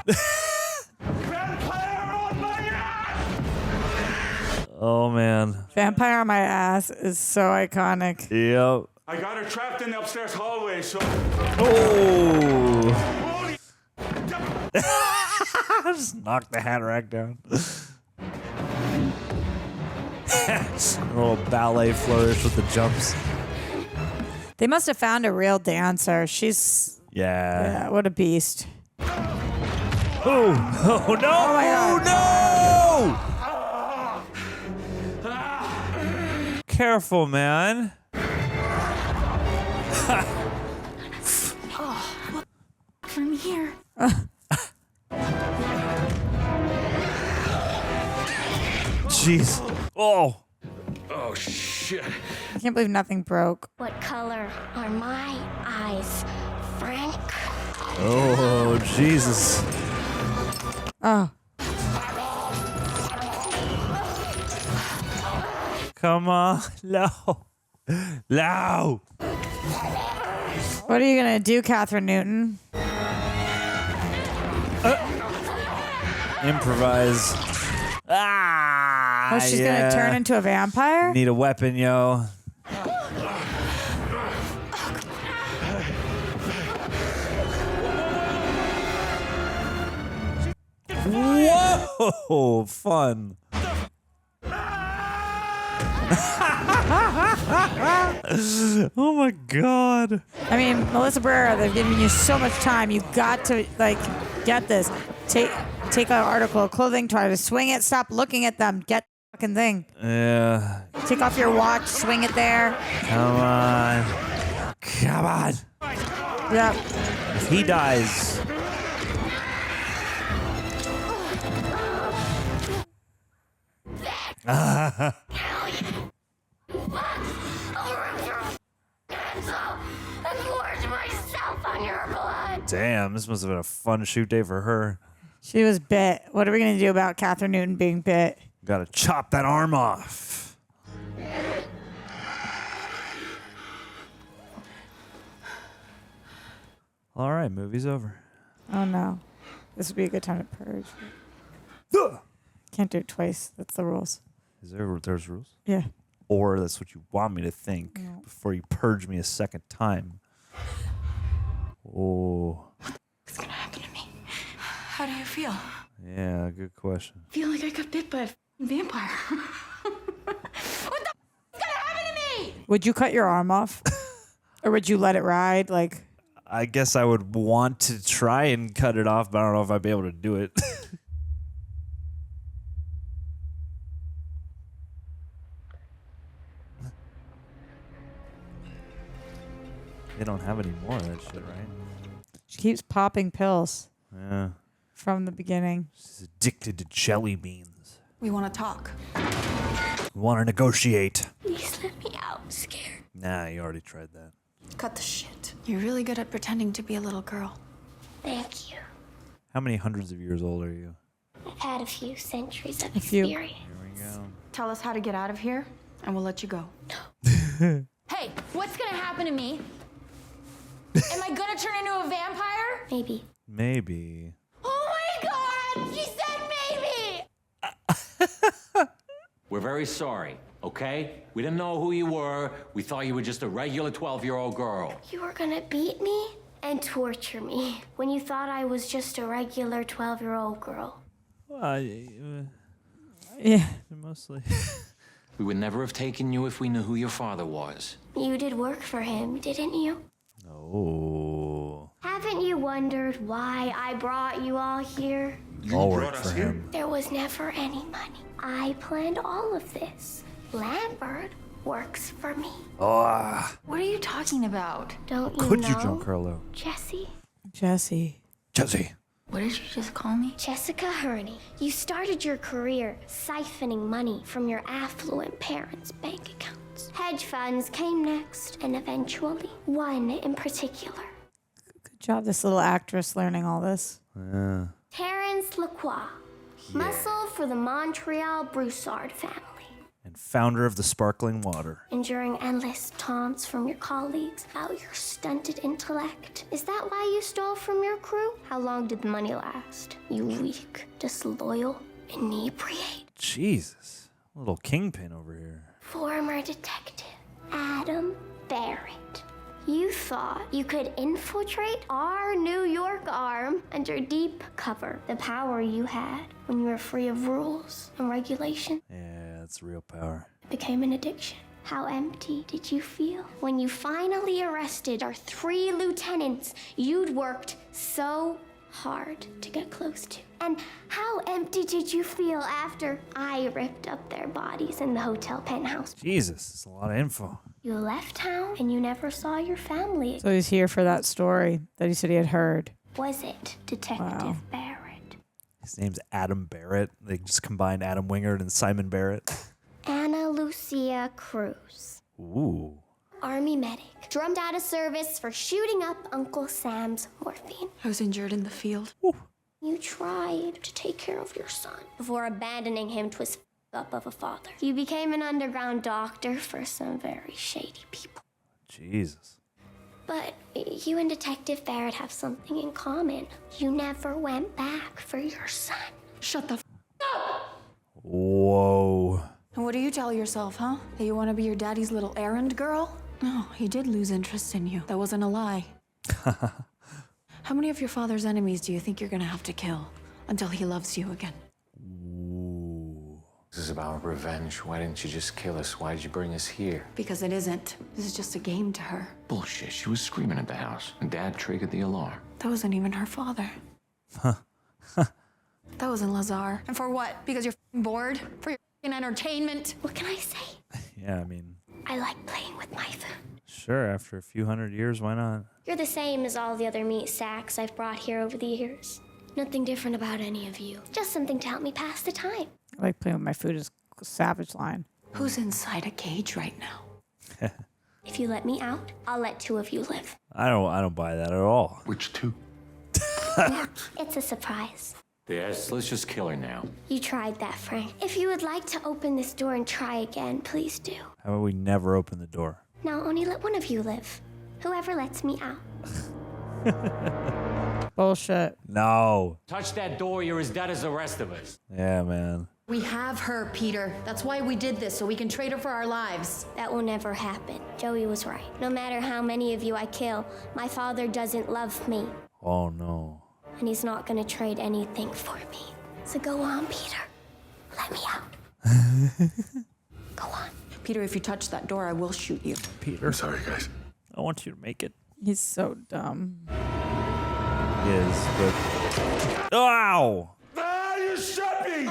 Oh, man. Vampire on my ass is so iconic. Yep. I got her trapped in the upstairs hallway, so... Oh! Just knocked the hat rack down. A little ballet flourish with the jumps. They must have found a real dancer. She's Yeah, what a beast. Oh no! Oh my God. No! Careful, man. From here. Jeez. Oh. Oh, shit. I can't believe nothing broke. What color are my eyes, Frank? Oh, Jesus. Oh. Come on. No. No. What are you going to do, Kathryn Newton? Improvise. Ah. Oh, she's going to turn into a vampire? Need a weapon, yo. Whoa! Fun. Oh my God. I mean, Melissa Barrera, they've given you so much time. You've got to, like, get this. Take an article of clothing, try to swing it, stop looking at them. Get the fucking thing. Yeah. Take off your watch, swing it there. Come on. Come on. Yep. If he dies. Damn, this must have been a fun shoot day for her. She was bit. What are we going to do about Kathryn Newton being bit? Gotta chop that arm off. All right, movie's over. Oh, no. This would be a good time to purge. Can't do it twice. That's the rules. There's rules? Yeah. Or that's what you want me to think before you purge me a second time. Oh. What's gonna happen to me? How do you feel? Yeah, good question. I feel like I got bit by a vampire. What the is gonna happen to me? Would you cut your arm off? Or would you let it ride? Like, I guess I would want to try and cut it off, but I don't know if I'd be able to do it. They don't have any more of that shit, right? she keeps popping pills Yeah. from the beginning. She's addicted to jelly beans. We want to talk. We want to negotiate. Please let me out. I'm scared. Nah, you already tried that. Cut the shit. You're really good at pretending to be a little girl. Thank you. How many hundreds of years old are you? I've had a few centuries of few. experience. Here we go. Tell us how to get out of here, and we'll let you go. Hey, what's gonna happen to me? Am I gonna turn into a vampire? Maybe. Maybe. Oh my God! She said maybe! We're very sorry, okay? We didn't know who you were. We thought you were just a regular 12-year-old girl. You were gonna beat me and torture me when you thought I was just a regular 12-year-old girl. Yeah. Mostly. We would never have taken you if we knew who your father was. You did work for him, didn't you? Oh. Haven't you wondered why I brought you all here? All work for him. There was never any money. I planned all of this. Lambert works for me. Oh. What are you talking about? Don't you Could know? you, Giancarlo? Jesse. Jesse. Jesse. What did you just call me? Jessica Hurney. You started your career siphoning money from your affluent parents' bank accounts. Hedge funds came next, and eventually, one in particular. Good job, this little actress learning all this. Yeah. Terrence Lacroix, muscle for the Montreal Broussard family. And founder of the sparkling water. Enduring endless taunts from your colleagues about your stunted intellect. Is that why you stole from your crew? How long did the money last? You weak, disloyal, inebriate. Jesus. Little kingpin over here. Former detective Adam Barrett. You thought you could infiltrate our New York arm under deep cover. The power you had when you were free of rules and regulation. Yeah, that's real power. It became an addiction. How empty did you feel when you finally arrested our 3 lieutenants you'd worked so hard to get close to? And how empty did you feel after I ripped up their bodies in the hotel penthouse? Jesus, it's a lot of info. You left town and you never saw your family. So he's here for that story that he said he had heard. Was it Detective Barrett? His name's Adam Barrett. They just combined Adam Wingard and Simon Barrett. Anna Lucia Cruz. Ooh. Army medic. Drummed out of service for shooting up Uncle Sam's morphine. I was injured in the field. You tried to take care of your son before abandoning him to his up of a father. You became an underground doctor for some very shady people. Jesus. But you and Detective Barrett have something in common. You never went back for your son. Shut the up! Whoa. And what do you tell yourself, huh? That you want to be your daddy's little errand girl? No, he did lose interest in you. That wasn't a lie. How many of your father's enemies do you think you're gonna have to kill until he loves you again? This is about revenge. Why didn't you just kill us? Why did you bring us here? Because it isn't. This is just a game to her. Bullshit. She was screaming at the house, and Dad triggered the alarm. That wasn't even her father. That wasn't Lazar. And for what? Because you're bored? For your entertainment? What can I say? Yeah, I mean, I like playing with my food. sure, after a few hundred years, why not? You're the same as all the other meat sacks I've brought here over the years. Nothing different about any of you. Just something to help me pass the time. I like playing with my food is a savage line. Who's inside a cage right now? If you let me out, I'll let 2 of you live. I don't buy that at all. Which 2? It's a surprise. Yes, let's just kill her now. You tried that, Frank. If you would like to open this door and try again, please do. How about we never open the door? Now only let one of you live. Whoever lets me out. Bullshit. No. Touch that door, you're as dead as the rest of us. Yeah, man. We have her, Peter. That's why we did this, so we can trade her for our lives. That will never happen. Joey was right. No matter how many of you I kill, my father doesn't love me. Oh, no. And he's not gonna trade anything for me. So go on, Peter. Let me out. Go on. Peter, if you touch that door, I will shoot you. Peter. I'm sorry, guys. I want you to make it. He's so dumb. He is, but... Ow! Ah, you shot me!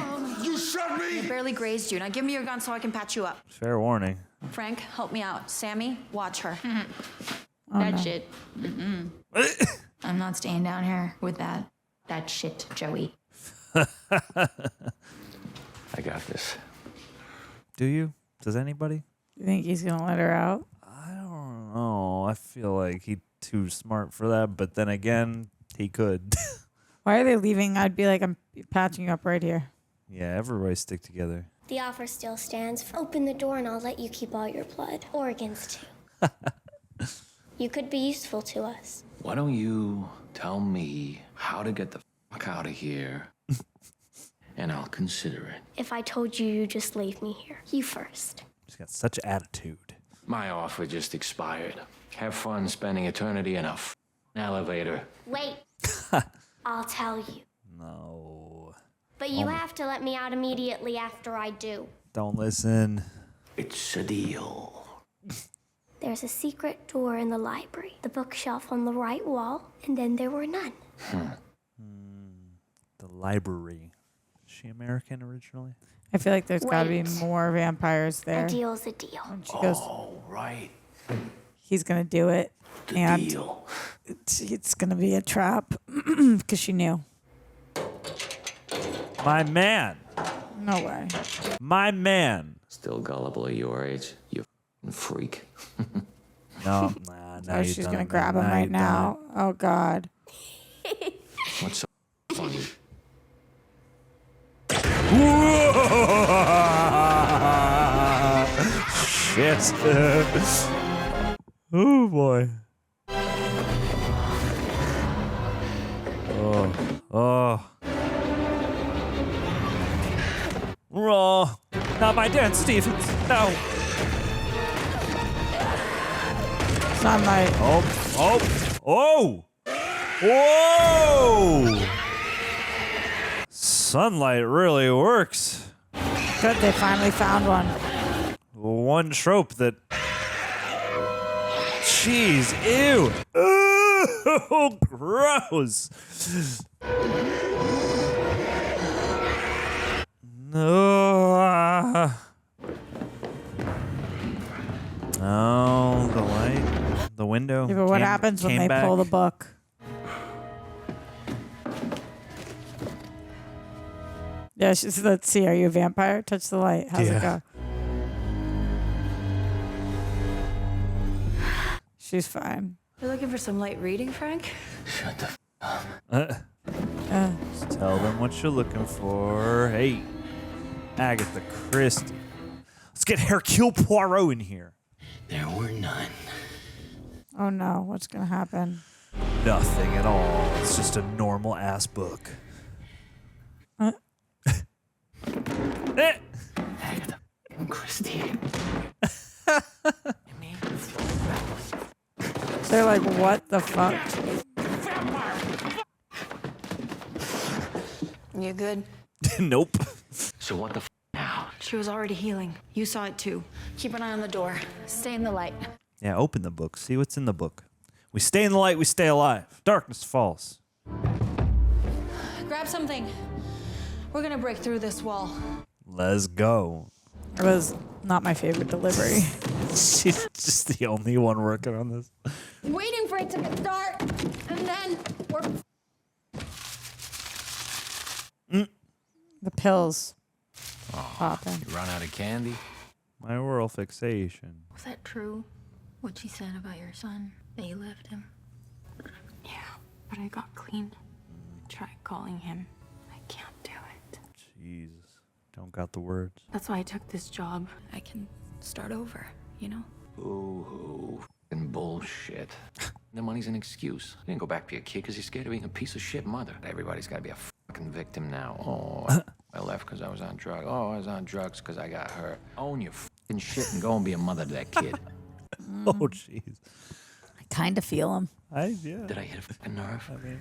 You shot me! I barely grazed you. Now give me your gun so I can patch you up. Fair warning. Frank, help me out. Sammy, watch her. That shit. I'm not staying down here with that shit, Joey. I got this. Do you? Does anybody? You think he's gonna let her out? I don't know. I feel like he's too smart for that, but then again, he could. Why are they leaving? I'd be like, I'm patching you up right here. Yeah, everybody stick together. The offer still stands. Open the door and I'll let you keep all your blood. Organs, too. You could be useful to us. Why don't you tell me how to get the fuck out of here, and I'll consider it. If I told you, you just leave me here. You first. She's got such attitude. My offer just expired. Have fun spending eternity in a elevator. Wait. I'll tell you. No. But you have to let me out immediately after I do. Don't listen. It's a deal. There's a secret door in the library, the bookshelf on the right wall, and then there were none. The library. Is she American originally? I feel like there's got to be Wait. more vampires there. A deal's a deal. And she goes, Right. he's gonna do it, The and deal. it's gonna be a trap because she knew. My man. No way. My man. Still gullible at your age, you f***ing freak. No, nah, now Oh, you she's done gonna it. grab him Now right you done now. Oh God. What's so funny? Shit. Oh boy. Oh. Raw. Not my dance, Stevens. No. Sunlight. Oh. Whoa. Sunlight really works. Good, they finally found one. one trope that... Jeez, ew. Oh, gross. No. Oh, the light, the window. Yeah, but what happens when they pull the book? Yeah, let's see. Are you a vampire? Touch the light. How's it go? She's fine. You're looking for some light reading, Frank? Shut the up. Just tell them what you're looking for. Hey, Agatha Christie. Let's get Hercule Poirot in here. There were none. Oh no, what's gonna happen? Nothing at all. It's just a normal ass book. Agatha Christie. They're like, what the fuck? You good? Nope. So what the now? She was already healing. You saw it too. Keep an eye on the door. Stay in the light. Yeah, open the book. See what's in the book. We stay in the light, we stay alive. Darkness falls. Grab something. We're gonna break through this wall. Let's go. It was not my favorite delivery. She's just the only one working on this. Waiting for it to get dark, and then we're... The pills. Popping. You run out of candy? My oral fixation. Was that true? What she said about your son? That you left him? Yeah, but I got clean. Tried calling him. I can't do it. Jesus. Don't got the words. That's why I took this job. I can start over, you know? Ooh, f***ing bullshit. The money's an excuse. You didn't go back for your kid because you're scared of being a piece of shit mother. Everybody's got to be a fucking victim now. Oh, I left because I was on drugs. Oh, I was on drugs because I got hurt. Own your fucking shit and go and be a mother to that kid. Oh, jeez. I kind of feel him. Did I hit a fucking nerve? I mean,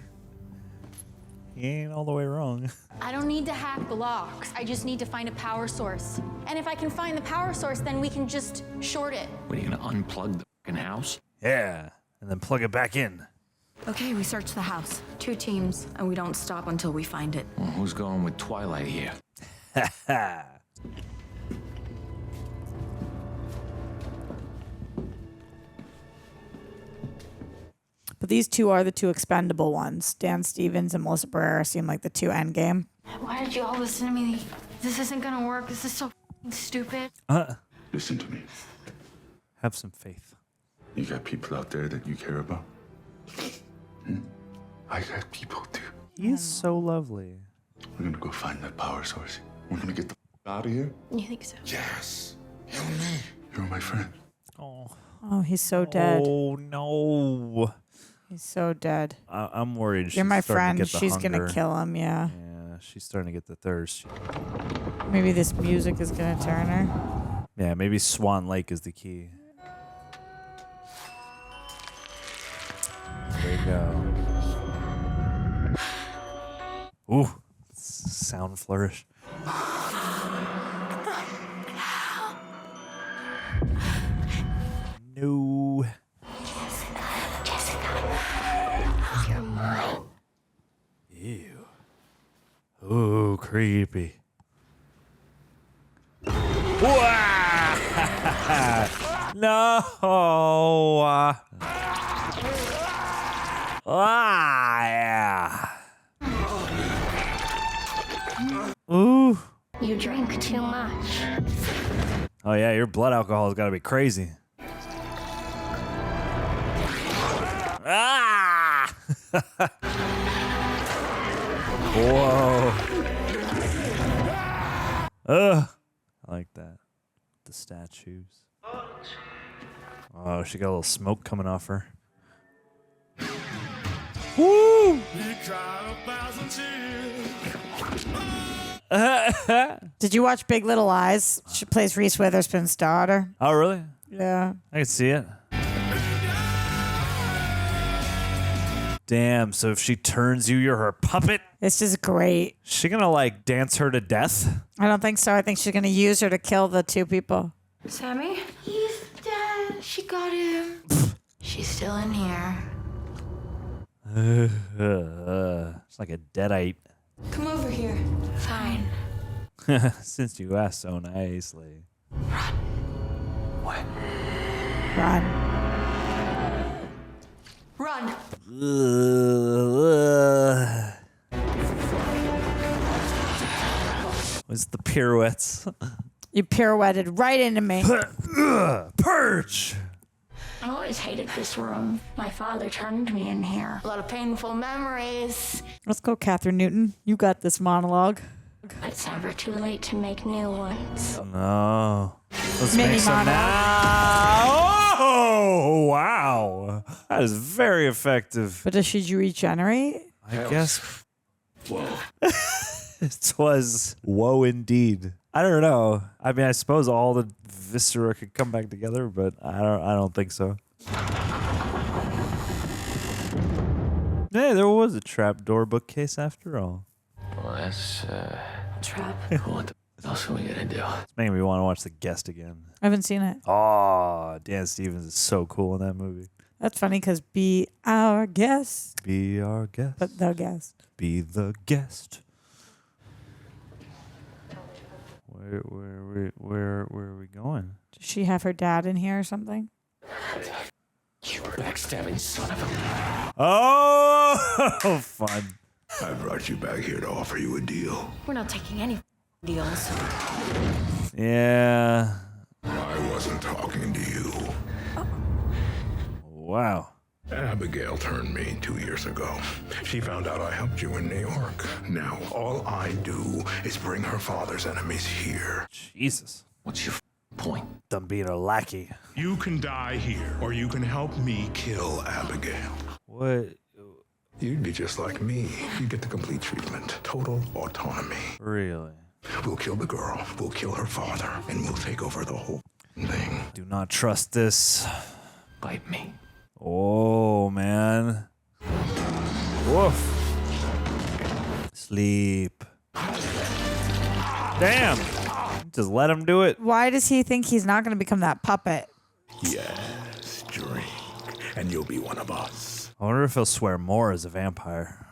he ain't all the way wrong. I don't need to hack the locks. I just need to find a power source. And if I can find the power source, then we can just short it. What, are you gonna unplug the fucking house? Yeah, and then plug it back in. Okay, we search the house. 2 teams, and we don't stop until we find it. Well, who's going with Twilight here? But these two are the 2 expendable ones. Dan Stevens and Melissa Barrera seem like the 2 endgame. Why did you all listen to me? This isn't gonna work. This is so stupid. Listen to me. Have some faith. You got people out there that you care about? I got people too. He is so lovely. We're gonna go find that power source. We're gonna get the out of here. You think so? Yes. You and me. You're my friend. Oh, he's so dead. Oh, no. He's so dead. I'm worried. You're my friend. To get the She's hunger. gonna kill him, yeah. Yeah, she's starting to get the thirst. Maybe this music is gonna turn her. Yeah, maybe Swan Lake is the key. There you go. Ooh, sound flourish. No. Ew. Ooh, creepy. No. Yeah. Ooh. You drink too much. Oh yeah, your blood alcohol has got to be crazy. Ah! Whoa. I like that. The statues. Oh, she got a little smoke coming off her. Woo! Did you watch Big Little Lies? She plays Reese Witherspoon's daughter. Oh, really? Yeah. I can see it. Damn, so if she turns you, you're her puppet? This is great. She gonna, like, dance her to death? I don't think so. I think she's going to use her to kill the 2 people. Sammy? He's dead. She got him. She's still in here. It's like a deadite. Come over here. Fine. Since you asked so nicely. What? Run. Run. Was the pirouettes? You pirouetted right into me. Purge! I always hated this room. My father turned me in here. A lot of painful memories. Let's go, Kathryn Newton. You got this monologue. But it's never too late to make new ones. No. Let's Mini make some monologue. now. Oh, wow. That is very effective. But should you regenerate? I guess. Whoa. It was whoa indeed. I don't know. I mean, I suppose all the viscera could come back together, but I don't think so. Hey, there was a trapdoor bookcase after all. Well, that's, Trap. what the else are we gonna do? It's making me want to watch The Guest again. I haven't seen it. Oh, Dan Stevens is so cool in that movie. That's funny because be our guest. Be our guest. But the guest. Be the guest. Where are we going? Does she have her dad in here or something? You backstabbing son of a... Oh, fun. I brought you back here to offer you a deal. We're not taking any deals. Yeah. I wasn't talking to you. Wow. Abigail turned me 2 years ago. She found out I helped you in New York. Now, all I do is bring her father's enemies here. Jesus. What's your point? Done being a lackey. You can die here, or you can help me kill Abigail. What? You'd be just like me. You get the complete treatment. Total autonomy. Really? We'll kill the girl, we'll kill her father, and we'll take over the whole thing. Do not trust this. Bite me. Oh, man. Woof. Sleep. Damn. Just let him do it. Why does he think he's not going to become that puppet? Yes, drink, and you'll be one of us. I wonder if he'll swear more as a vampire.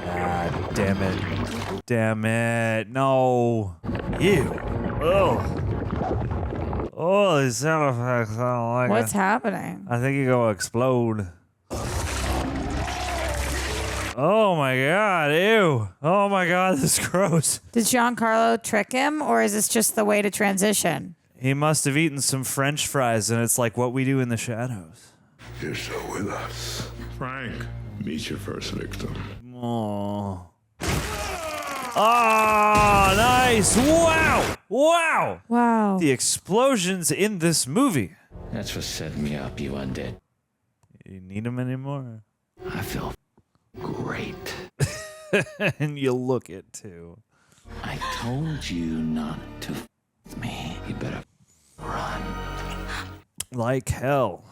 Ah, damn it. Damn it. No. Ew. Ugh. Oh, these sound effects. I don't like What's it. happening? I think you're going to explode. Oh my god, ew. Oh my god, this is gross. Did Giancarlo trick him, or is this just the way to transition? He must have eaten some French fries, and it's like what we do in the shadows. You're so with us. Frank, meet your first victim. Oh. Oh, nice. Wow. Wow. Wow. The explosions in this movie. That's what set me up, you undead. You need them anymore? I feel great. And you look it, too. I told you not to with me. You better run. Like hell.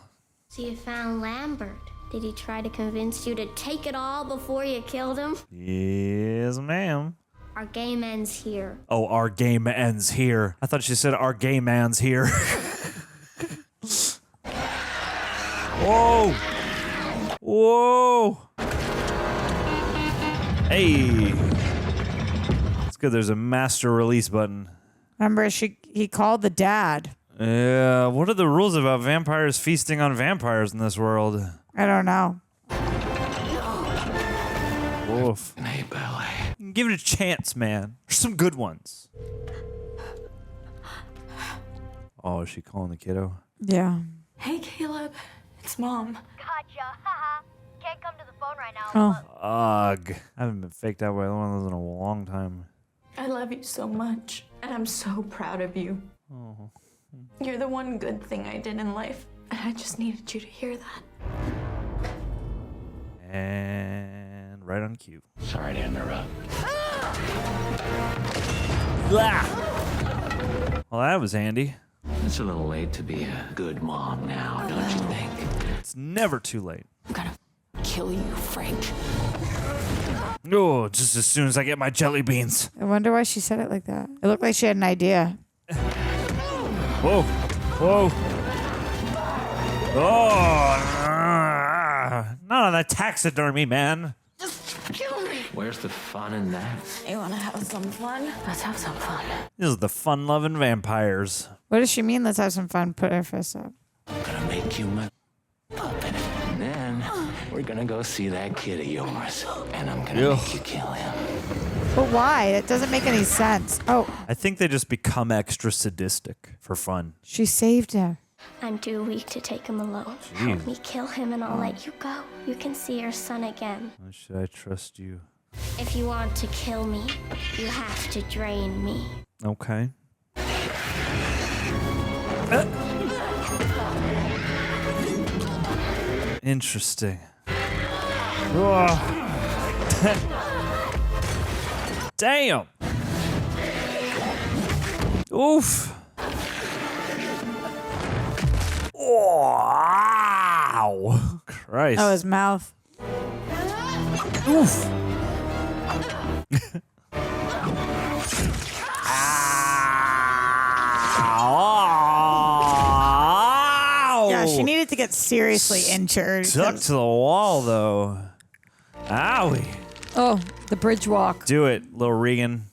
So you found Lambert. Did he try to convince you to take it all before you killed him? Yes, ma'am. Our game ends here. Oh, our game ends here. I thought she said our gay man's here. Whoa. Whoa. Hey. It's good there's a master release button. Remember, he called the dad. Yeah, what are the rules about vampires feasting on vampires in this world? I don't know. Woof. Hey, ballet. Give it a chance, man. There's some good ones. Oh, is she calling the kiddo? Yeah. Hey, Caleb. It's Mom. Gotcha. Haha. Can't come to the phone right now. Oh. Ugh. I haven't been faked out by one of those in a long time. I love you so much, and I'm so proud of you. Oh. You're the one good thing I did in life, and I just needed you to hear that. And right on cue. Sorry to interrupt. Well, that was handy. It's a little late to be a good mom now, don't you think? It's never too late. I'm gonna kill you, Frank. Oh, just as soon as I get my jelly beans. I wonder why she said it like that. It looked like she had an idea. Whoa. Whoa. Oh. None of that taxidermy, man. Kill me. Where's the fun in that? You wanna have some fun? Let's have some fun. This is the fun-loving vampires. What does she mean? Let's have some fun. Put her fist up. I'm gonna make you my puppet. And then we're gonna go see that kid of yours. And I'm gonna make you kill him. But why? It doesn't make any sense. Oh. I think they just become extra sadistic for fun. She saved her. I'm too weak to take him alone. Help me kill him and I'll let you go. You can see your son again. Why should I trust you? If you want to kill me, you have to drain me. Okay. Interesting. Damn. Oof. Wow. Christ. Oh, his mouth. Oof. Yeah, she needed to get seriously injured. Stuck to the wall, though. Owie. Oh, the bridge walk. Do it, little Regan.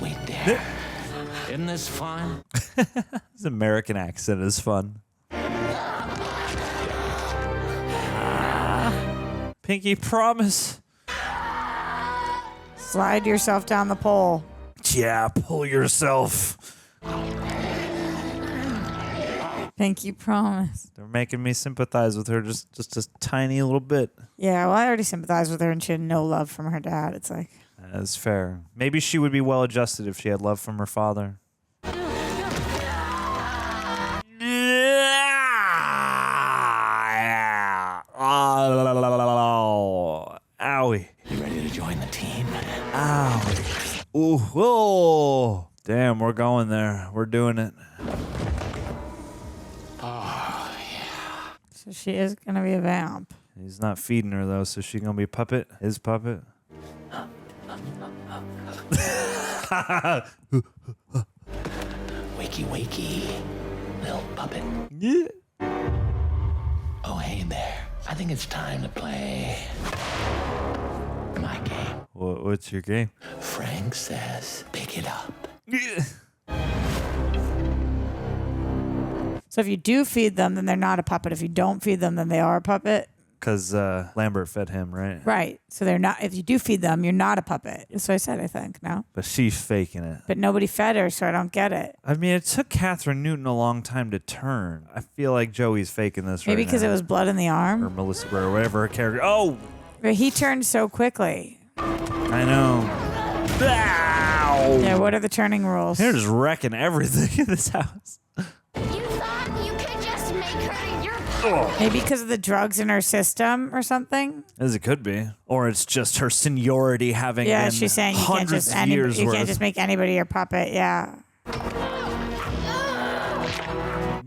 Wait there. Isn't this fun? His American accent is fun. Pinky, promise. Slide yourself down the pole. Yeah, pull yourself. Pinky, promise. They're making me sympathize with her just a tiny little bit. Yeah, well, I already sympathize with her, and she had no love from her dad. It's like... That's fair. Maybe she would be well adjusted if she had love from her father. Owie. You ready to join the team? Ow. Ooh. Whoa. Damn, we're going there. We're doing it. Oh, yeah. So she is going to be a vamp. He's not feeding her, though, so she's going to be a puppet? His puppet? Wakey, wakey, little puppet. Yeah. Oh, hey there. I think it's time to play my game. What's your game? Frank says, pick it up. Yeah. So if you do feed them, then they're not a puppet. If you don't feed them, then they are a puppet. Because Lambert fed him, right? Right. So they're not. If you do feed them, you're not a puppet. That's what I said, I think. No. But she's faking it. But nobody fed her, so I don't get it. I mean, it took Kathryn Newton a long time to turn. I feel like Joey's faking this Maybe right because now. it was blood in the arm. Or Melissa Barrera, whatever her character. Oh! But he turned so quickly. I know. Ow! Yeah, what are the turning rules? They're just wrecking everything in this house. You thought you could just make her your Maybe because of the drugs in her system or something? As it could be. Or it's just her seniority having Yeah, been she's saying you can't hundreds just of years you worth. can't just make anybody your puppet. Yeah.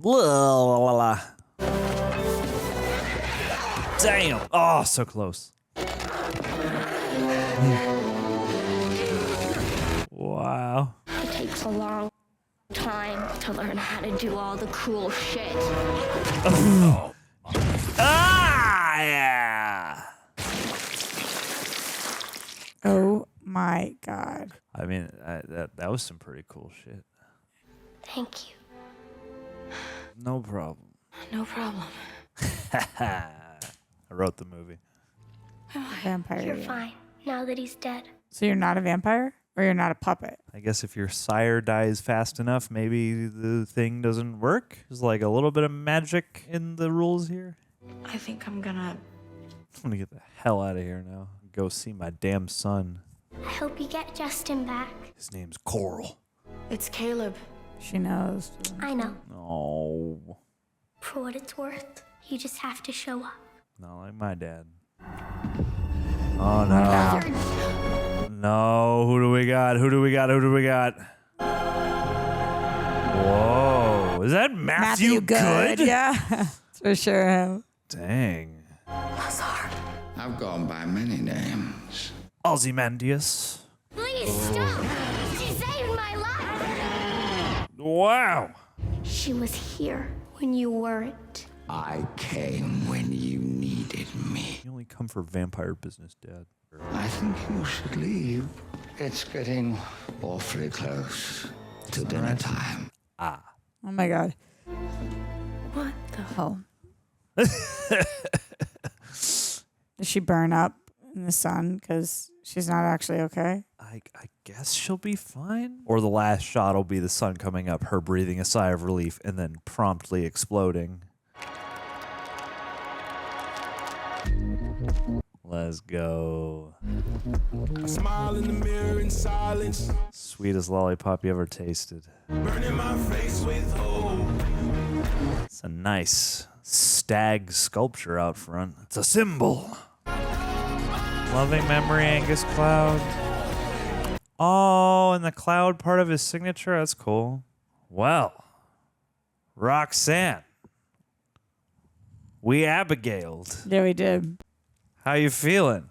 La, la, la, la. Damn. Oh, so close. Wow. It takes a long time to learn how to do all the cool shit. Ah, yeah. Oh my God. I mean, that was some pretty cool shit. Thank you. No problem. No problem. I wrote the movie. Vampire. You're fine now that he's dead. So you're not a vampire? Or you're not a puppet? I guess if your sire dies fast enough, maybe the thing doesn't work. There's like a little bit of magic in the rules here. I think I'm gonna get the hell out of here now. Go see my damn son. I hope you get Justin back. His name's Coral. It's Caleb. She knows. I know. Oh. For what it's worth, you just have to show up. Not like my dad. Oh, no. No. Who do we got? Who do we got? Who do we got? Whoa. Is that Matthew Good? Yeah. For sure. Dang. I've gone by many names. Ozymandias. Please stop! She saved my life! Wow. She was here when you weren't. I came when you needed me. You only come for vampire business, Dad. I think you should leave. It's getting awfully close to dinner time. Ah. Oh my God. What the hell? Does she burn up in the sun because she's not actually okay? I guess she'll be fine. Or the last shot will be the sun coming up, her breathing a sigh of relief, and then promptly exploding. Let's go. I smile in the mirror in silence. Sweetest lollipop you ever tasted. Burning my face with hope. It's a nice stag sculpture out front. It's a symbol. Loving memory, Angus Cloud. Oh, and the cloud part of his signature? That's cool. Well, Roxanne. We Abigailed. Yeah, we did. How you feeling?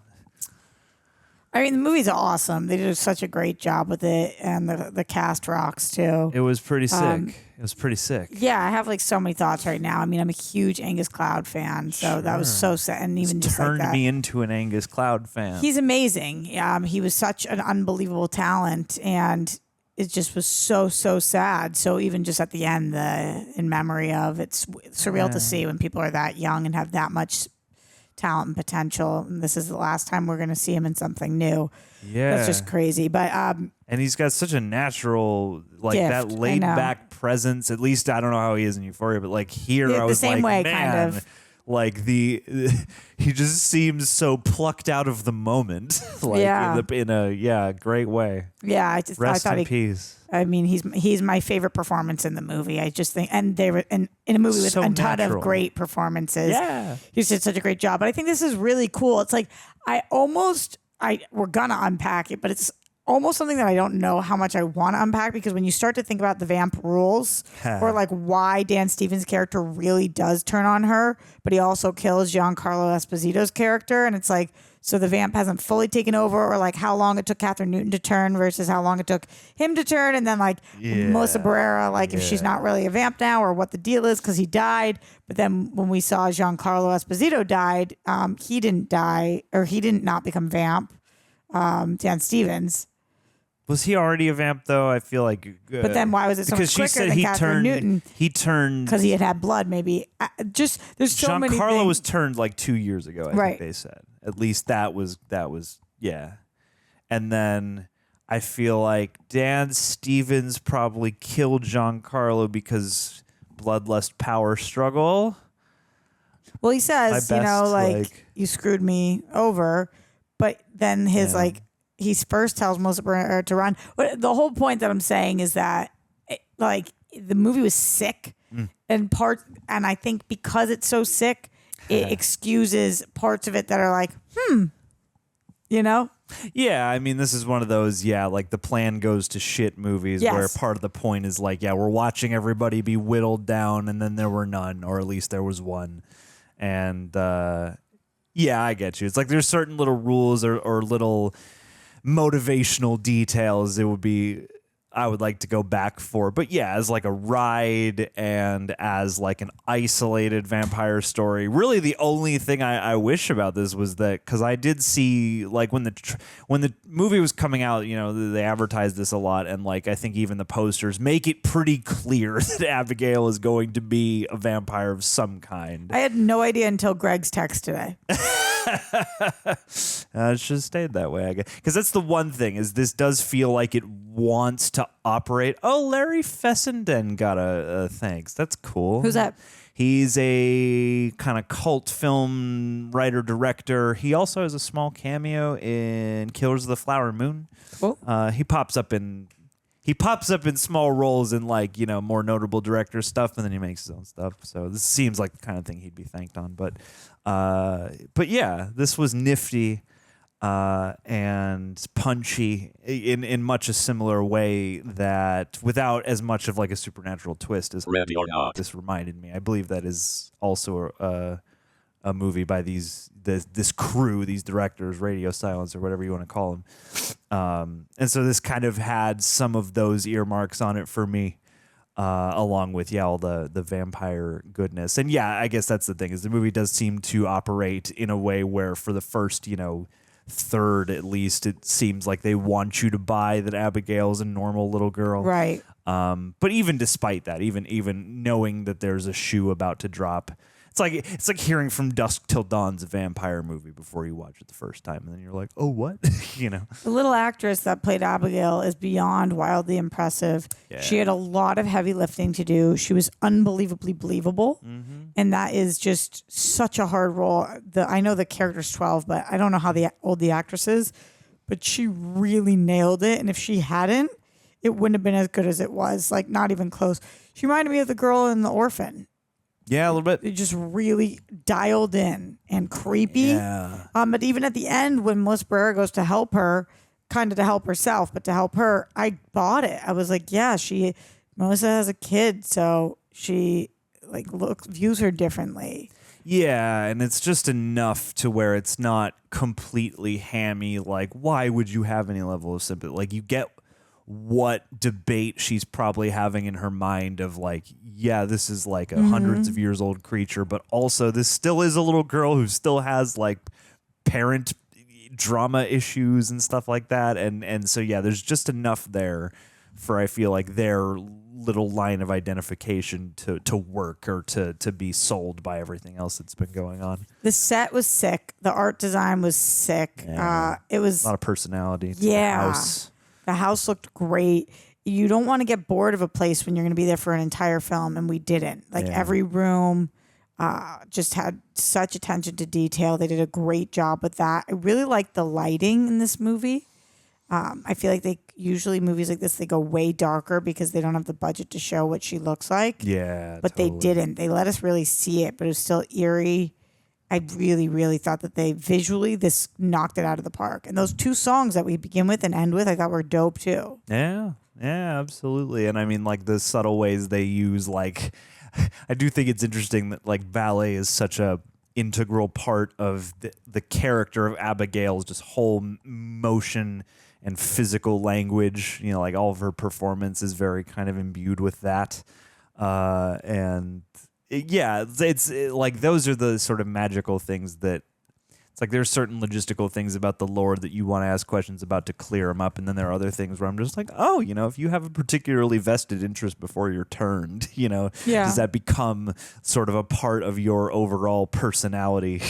I mean, the movie's awesome. They did such a great job with it, and the cast rocks too. It was pretty sick. It was pretty sick. Yeah, I have like so many thoughts right now. I mean, I'm a huge Angus Cloud fan, so that was so sad. And even just turned like that, me into an Angus Cloud fan. he's amazing. He was such an unbelievable talent, and it just was so sad. So even just at the end, in memory of, it's surreal to see when people are that young and have that much talent and potential. And this is the last time we're going to see him in something new. Yeah, that's just crazy. But and he's got such a natural, like gift, that laid back presence. At least I don't know how he is in Euphoria, but like here, I was the same like, way, man, kind of. like he just seems so plucked out of the moment, like in a great way. Yeah, I Rest thought in peace. I mean, he's my favorite performance in the movie. I just think, and they were in a movie with So a ton natural. of great performances. Yeah, he did such a great job. But I think this is really cool. It's like we're gonna unpack it, but it's almost something that I don't know how much I want to unpack, because when you start to think about the vamp rules or like why Dan Stevens' character really does turn on her, but he also kills Giancarlo Esposito's character, and it's like, so the vamp hasn't fully taken over, or like how long it took Kathryn Newton to turn versus how long it took him to turn, and then like Melissa Barrera, like if she's not really a vamp now, or what the deal is because he died. But then when we saw Giancarlo Esposito died, he didn't die, or he didn't not become vamp. Dan Stevens. Was he already a vamp though? I feel like. But then why was it so much quicker than Kathryn Newton? He turned because he had blood. Maybe there's so many. Giancarlo was turned like 2 years ago. I think they said. At least that was yeah. And then I feel like Dan Stevens probably killed Giancarlo because bloodlust power struggle. Well, he says, like you screwed me over, but then his he first tells Melissa Barrera to run. But the whole point that I'm saying is that the movie was sick and I think because it's so sick, it excuses parts of it that are like, Yeah, I mean, this is one of those, like the plan goes to shit movies where part of the point is like, we're watching everybody be whittled down, and then there were none, or at least there was one. And I get you. It's like there's certain little rules or little motivational details I would like to go back for. But as like a ride and as like an isolated vampire story, really the only thing I wish about this was that, because I did see like when the movie was coming out, they advertised this a lot, and like I think even the posters make it pretty clear that Abigail is going to be a vampire of some kind. I had no idea until Greg's text today. It should have stayed that way, I guess. Because that's the one thing, is this does feel like it wants to operate. Oh, Larry Fessenden got a thanks. That's cool. Who's that? He's a kind of cult film writer-director. He also has a small cameo in Killers of the Flower Moon. Cool. He pops up in small roles in like, more notable director stuff, and then he makes his own stuff. So this seems like the kind of thing he'd be thanked on. But this was nifty and punchy in much a similar way, that without as much of like a supernatural twist as Ready or Not. This reminded me. I believe that is also a movie by this crew, these directors, Radio Silence or whatever you want to call them. And so this kind of had some of those earmarks on it for me. along with all the vampire goodness. And yeah, I guess that's the thing, is the movie does seem to operate in a way where for the first, third at least, it seems like they want you to buy that Abigail is a normal little girl. Right. But even despite that, even knowing that there's a shoe about to drop, it's like hearing From Dusk Till Dawn's a vampire movie before you watch it the first time, and then you're like, oh, what? The little actress that played Abigail is beyond wildly impressive. Yeah. She had a lot of heavy lifting to do. She was unbelievably believable, and that is just such a hard role. I know the character's 12, but I don't know how old the actress is, but she really nailed it, and if she hadn't, it wouldn't have been as good as it was, like not even close. She reminded me of the girl in The Orphan. Yeah, a little bit. It just really dialed in and creepy. Yeah. But even at the end, when Melissa Barrera goes to help her, kind of to help herself, but to help her, I bought it. I was like, yeah, Melissa has a kid, so she views her differently. Yeah, and it's just enough to where it's not completely hammy. Like, why would you have any level of sympathy? Like, you get what debate she's probably having in her mind of like, yeah, this is like a hundreds of years old creature, but also this still is a little girl who still has like parent drama issues and stuff like that. And so, yeah, there's just enough there for, I feel like, their little line of identification to work or to be sold by everything else that's been going on. The set was sick. The art design was sick. Yeah. It was a lot of personality to yeah. the house. The house looked great. You don't want to get bored of a place when you're going to be there for an entire film, and we didn't. Every room just had such attention to detail. They did a great job with that. I really like the lighting in this movie. I feel like usually movies like this, they go way darker because they don't have the budget to show what she looks like. Yeah, but totally. they didn't. They let us really see it, but it was still eerie. I really, really thought that this knocked it out of the park. And those two songs that we begin with and end with, I thought were dope too. Yeah, absolutely. And I mean, like the subtle ways they use, like, I do think it's interesting that like ballet is such a integral part of the character of Abigail's just whole motion and physical language. Like all of her performance is very kind of imbued with that. It's like those are the sort of magical things that it's like there's certain logistical things about the lore that you want to ask questions about to clear them up, and then there are other things where I'm just like, oh, if you have a particularly vested interest before you're turned, does that become sort of a part of your overall personality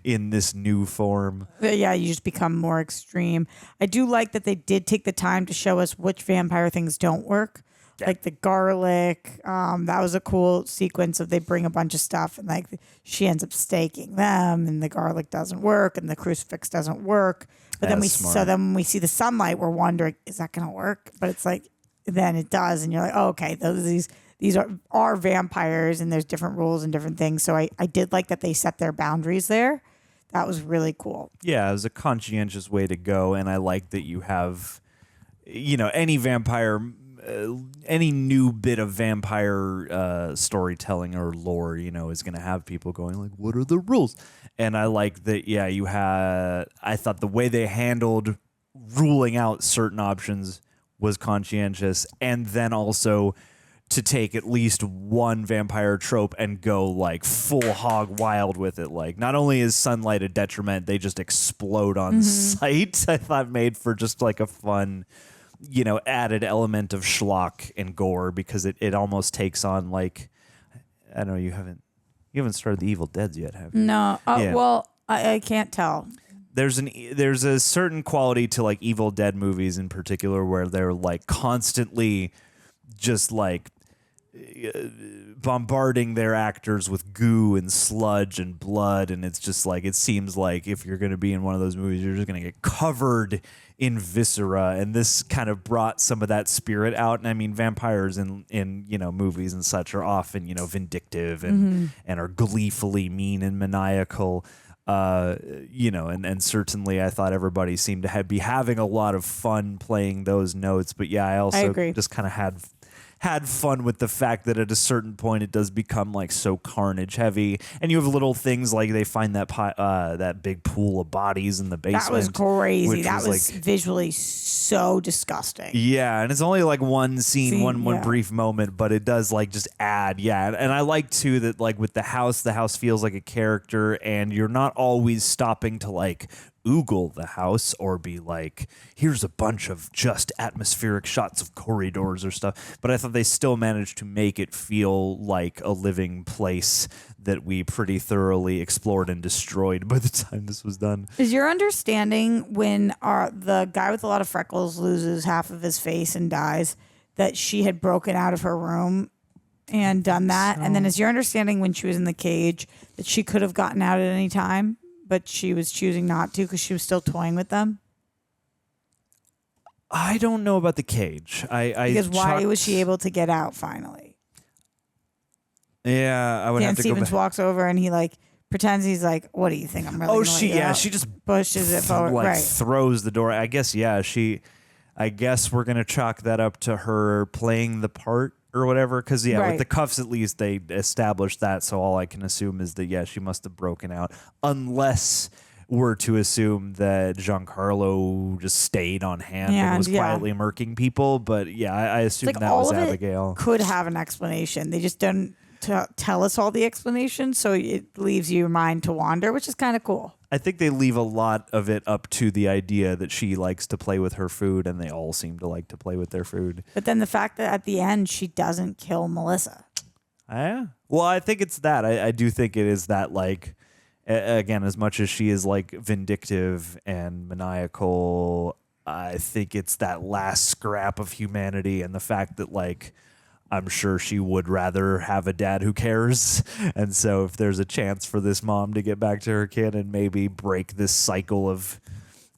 in this new form? Yeah, you just become more extreme. I do like that they did take the time to show us which vampire things don't work. Yeah. Like the garlic, that was a cool sequence of they bring a bunch of stuff and like she ends up staking them and the garlic doesn't work and the crucifix doesn't work. But then when we see the sunlight, we're wondering, is that going to work? But it's like, then it does. And you're like, oh, okay, these are vampires and there's different rules and different things. So I did like that they set their boundaries there. That was really cool. Yeah, it was a conscientious way to go. And I like that you have, any vampire... any new bit of vampire storytelling or lore, is going to have people going like, what are the rules? And I like that, I thought the way they handled ruling out certain options was conscientious. And then also to take at least one vampire trope and go like full hog wild with it. Like not only is sunlight a detriment, they just explode on sight. I thought made for just like a fun... added element of schlock and gore because it almost takes on like, I don't know, you haven't started the Evil Deads yet, have you? No. Well, I can't tell. There's a certain quality to like Evil Dead movies in particular where they're like constantly just like bombarding their actors with goo and sludge and blood, and it's just like it seems like if you're going to be in one of those movies, you're just going to get covered in viscera, and this kind of brought some of that spirit out. And I mean, vampires in movies and such are often vindictive and are gleefully mean and maniacal. And certainly I thought everybody seemed to be having a lot of fun playing those notes. But yeah, I also just kind of had fun with the fact that at a certain point it does become like so carnage heavy, and you have little things like they find that big pool of bodies in the basement. That was crazy. That was like, visually so disgusting. yeah, and it's only like one scene, one brief moment, but it does like just add. Yeah, and I like too that like with the house feels like a character, and you're not always stopping to like oogle the house or be like, here's a bunch of just atmospheric shots of corridors or stuff. But I thought they still managed to make it feel like a living place that we pretty thoroughly explored and destroyed by the time this was done. Is your understanding when the guy with a lot of freckles loses half of his face and dies, that she had broken out of her room and done that? And then is your understanding when she was in the cage that she could have gotten out at any time, but she was choosing not to because she was still toying with them? I don't know about the cage. Because why was she able to get out finally? Yeah, I would have to Stevens go back. walks over and he like pretends he's like, "What do you think? I'm really." Oh, gonna let you out?" she just pushes it forward, like right? throws the door. I guess I guess we're gonna chalk that up to her playing the part or whatever. Because with Right. the cuffs at least they established that. So all I can assume is that she must have broken out, unless we're to assume that Giancarlo just stayed on hand and was quietly murking people. But I assume Like that all was of Abigail. it could have an explanation. They just didn't tell us all the explanation, so it leaves your mind to wander, which is kind of cool. I think they leave a lot of it up to the idea that she likes to play with her food, and they all seem to like to play with their food. But then the fact that at the end she doesn't kill Melissa. Yeah. Well, I think it's that. I do think it is that, like, again, as much as she is like vindictive and maniacal, I think it's that last scrap of humanity and the fact that, like, I'm sure she would rather have a dad who cares. And so if there's a chance for this mom to get back to her kid and maybe break this cycle of